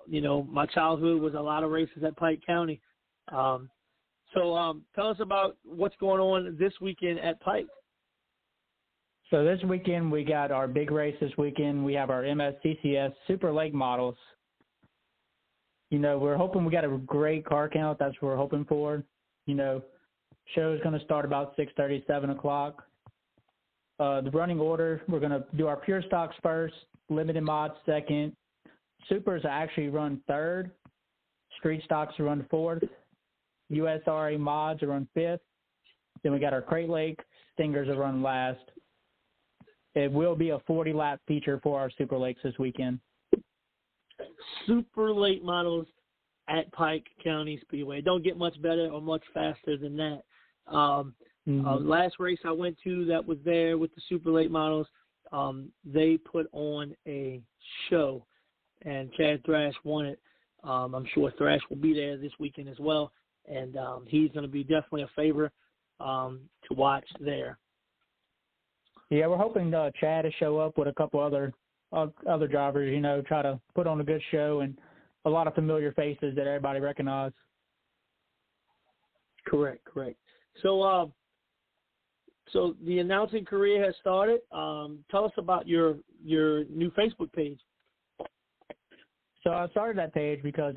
[SPEAKER 2] you know, my childhood was a lot of races at Pike County. So tell us about what's going on this weekend at Pike.
[SPEAKER 8] So this weekend we got our big race this weekend. We have our MSTCS Super Lake Models. You know, we're hoping we got a great car count. That's what we're hoping for. You know, show's going to start about 6:30, 7 o'clock. The running order, we're going to do our pure stocks first, limited mods second. Supers actually run third. Street stocks run fourth. USRA mods are run fifth. Then we got our Crate Lake Stingers are run last. It will be a 40-lap feature for our Super Lakes this weekend.
[SPEAKER 2] Super late models at Pike County Speedway. Don't get much better or much faster than that. Last race I went to that was there with the super late models, they put on a show, and Chad Thrash won it. I'm sure Thrash will be there this weekend as well, and he's going to be definitely a favorite to watch there.
[SPEAKER 8] Yeah, we're hoping Chad to show up with a couple other drivers, you know, try to put on a good show and a lot of familiar faces that everybody recognized.
[SPEAKER 2] Correct. So, so the announcing career has started. Tell us about your new Facebook page.
[SPEAKER 8] So I started that page because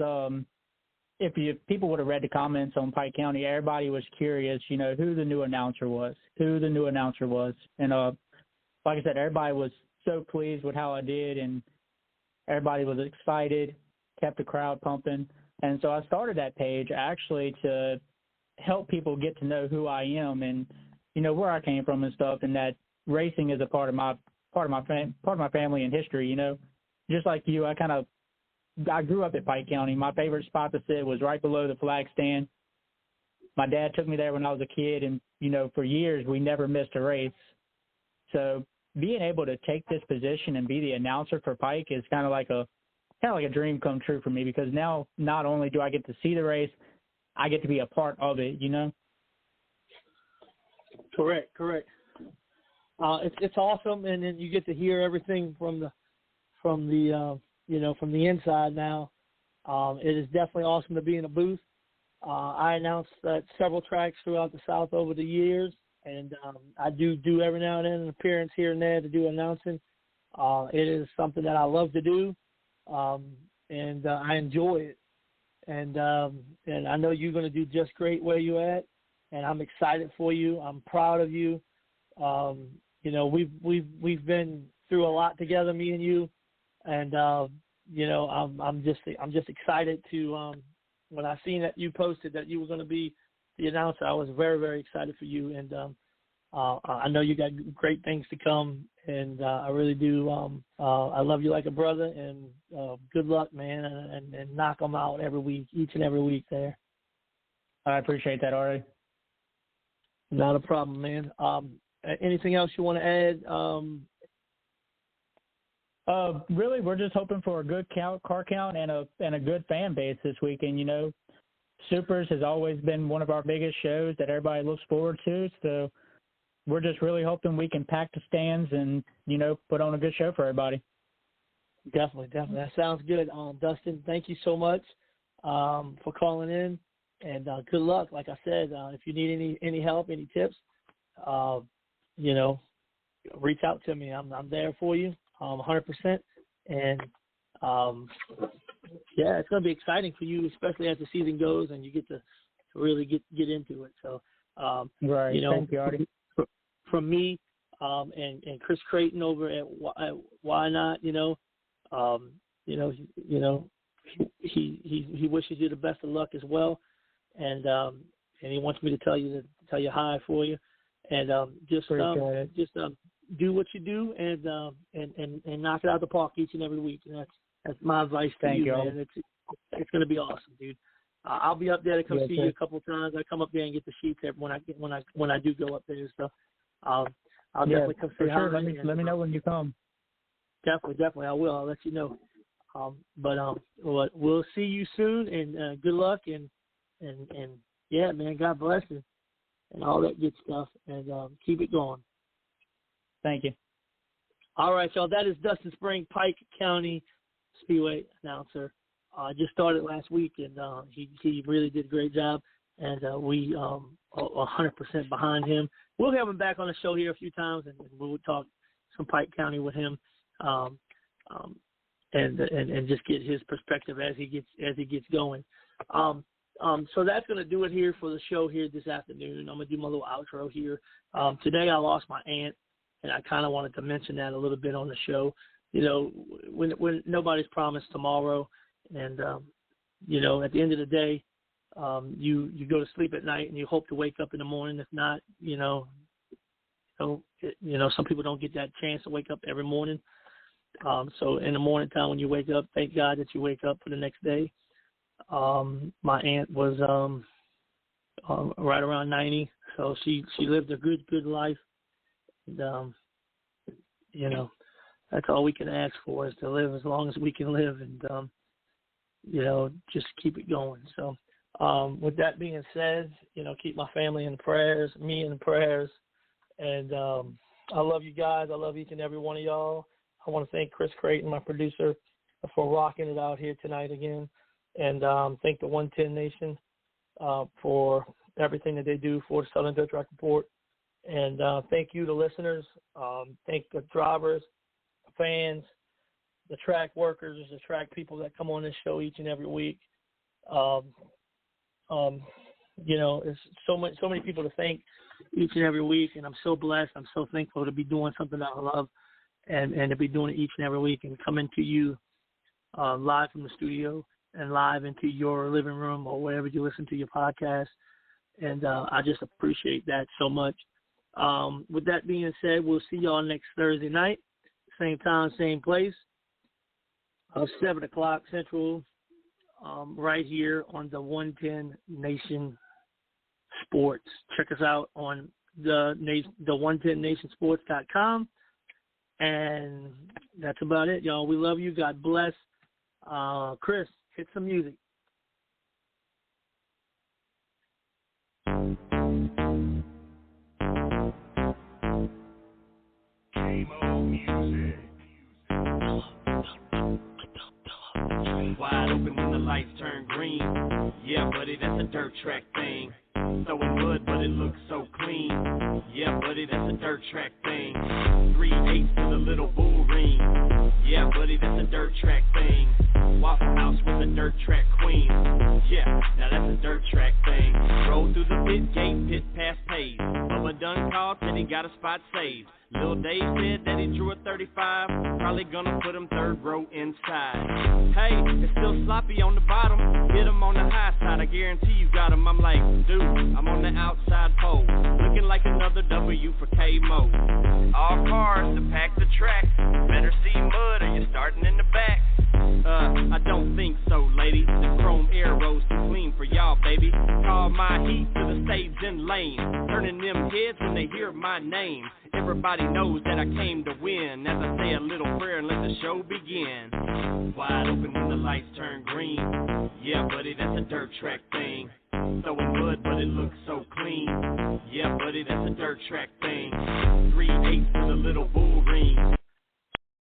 [SPEAKER 8] people would have read the comments on Pike County, everybody was curious, who the new announcer was. And like I said, everybody was so pleased with how I did, and everybody was excited, kept the crowd pumping. And so I started that page actually to help people get to know who I am and, where I came from and stuff, and that racing is a part of my family and history, Just like you, I grew up at Pike County. My favorite spot to sit was right below the flag stand. My dad took me there when I was a kid, and, for years we never missed a race. So being able to take this position and be the announcer for Pike is kind of like a dream come true for me, because now not only do I get to see the race, I get to be a part of it,
[SPEAKER 2] Correct. It's awesome, and then you get to hear everything from the inside now. It is definitely awesome to be in a booth. I announced at several tracks throughout the South over the years, and I do every now and then an appearance here and there to do announcing. It is something that I love to do, and I enjoy it. And I know you're going to do just great where you're at, and I'm excited for you. I'm proud of you. We've been through a lot together, me and you, and I'm just excited to when I seen that you posted that you were going to be the announcer, I was very, very excited for you, and I know you got great things to come, and I really do. I love you like a brother, and good luck, man, and knock them out each and every week there.
[SPEAKER 8] I appreciate that, Ari.
[SPEAKER 2] Not a problem, man. Anything else you want to add?
[SPEAKER 8] Really, we're just hoping for a good car count and a good fan base this weekend. Supers has always been one of our biggest shows that everybody looks forward to. So we're just really hoping we can pack the stands and, put on a good show for everybody.
[SPEAKER 2] Definitely. That sounds good. Dustin, thank you so much for calling in, and good luck. Like I said, if you need any help, any tips, reach out to me. I'm there for you, 100%. And it's going to be exciting for you, especially as the season goes and you get to really get into it. So,
[SPEAKER 8] right. Thank you, Artie.
[SPEAKER 2] From me and Chris Creighton over at Why Not, he wishes you the best of luck as well, and he wants me to tell you hi for you, and just do what you do and knock it out of the park each and every week. And that's my advice to you, man. It's going to be awesome, dude. I'll be up there to come see you a couple of times. I come up there and get the sheets when I do go up there. So I'll definitely come say hi.
[SPEAKER 8] Sure. Let me know when you come.
[SPEAKER 2] Definitely, I will. I'll let you know. But we'll see you soon, and good luck, and yeah, man, God bless you, and all that good stuff, and keep it going.
[SPEAKER 8] Thank you.
[SPEAKER 2] All right, y'all. That is Dustin Spring, Pike County Speedway announcer. Just started last week, and he really did a great job, and we are 100% behind him. We'll have him back on the show here a few times, and we'll talk some Pike County with him, and just get his perspective as he gets going. So that's going to do it here for the show here this afternoon. I'm going to do my little outro here. Today I lost my aunt, and I kind of wanted to mention that a little bit on the show. When nobody's promised tomorrow, and at the end of the day, you go to sleep at night and you hope to wake up in the morning. If not, some people don't get that chance to wake up every morning. So in the morning time when you wake up, thank God that you wake up for the next day. My aunt was right around 90, so she lived a good life. And, that's all we can ask for, is to live as long as we can live, and just keep it going. So with that being said, keep my family in prayers, me in prayers, and I love you guys. I love each and every one of y'all. I want to thank Chris Creighton, my producer, for rocking it out here tonight again. And thank the 110 Nation for everything that they do for the Southern Dirt Track Report. And thank you to listeners. Thank the drivers, fans, the track workers, the track people that come on this show each and every week. It's so many people to thank each and every week, and I'm so blessed. I'm so thankful to be doing something that I love and to be doing it each and every week and coming to you live from the studio and live into your living room or wherever you listen to your podcast. And I just appreciate that so much. With that being said, we'll see y'all next Thursday night, same time, same place, 7 o'clock Central, right here on the 110 Nation Sports. Check us out on the 110nationsports.com. And that's about it, y'all. We love you. God bless. Chris, hit some music.
[SPEAKER 9] Wide open when the lights turn green. Yeah, buddy, that's a dirt track thing. Throwing mud, but it looks so clean. Yeah, buddy, that's a dirt track thing. 3/8 to the little bull ring. Yeah, buddy, that's a dirt track thing. Waffle House with a dirt track queen. Yeah, now that's a dirt track thing. Roll through the pit gate, pit past paved. Bubba Dunn called, said he got a spot saved. Lil Dave said that he drew a 35. Probably gonna put him third row inside. Hey, it's still sloppy on the bottom. Hit him on the high side, I guarantee you got him. I'm like, dude, I'm on the outside pole. Looking like another W for K-Mo. All cars to pack the track. Better see mud or you're starting in the back. I don't think so, lady. The chrome arrows too clean for y'all, baby. Call my heat to the stage in lane. Turning them heads when they hear my name. Everybody knows that I came to win. As I say a little prayer and let the show begin. Wide open when the lights turn green. Yeah, buddy, that's a dirt track thing. Throwing mud, but it looks so clean. Yeah, buddy, that's a dirt track thing. 3/8 to the little bull ring.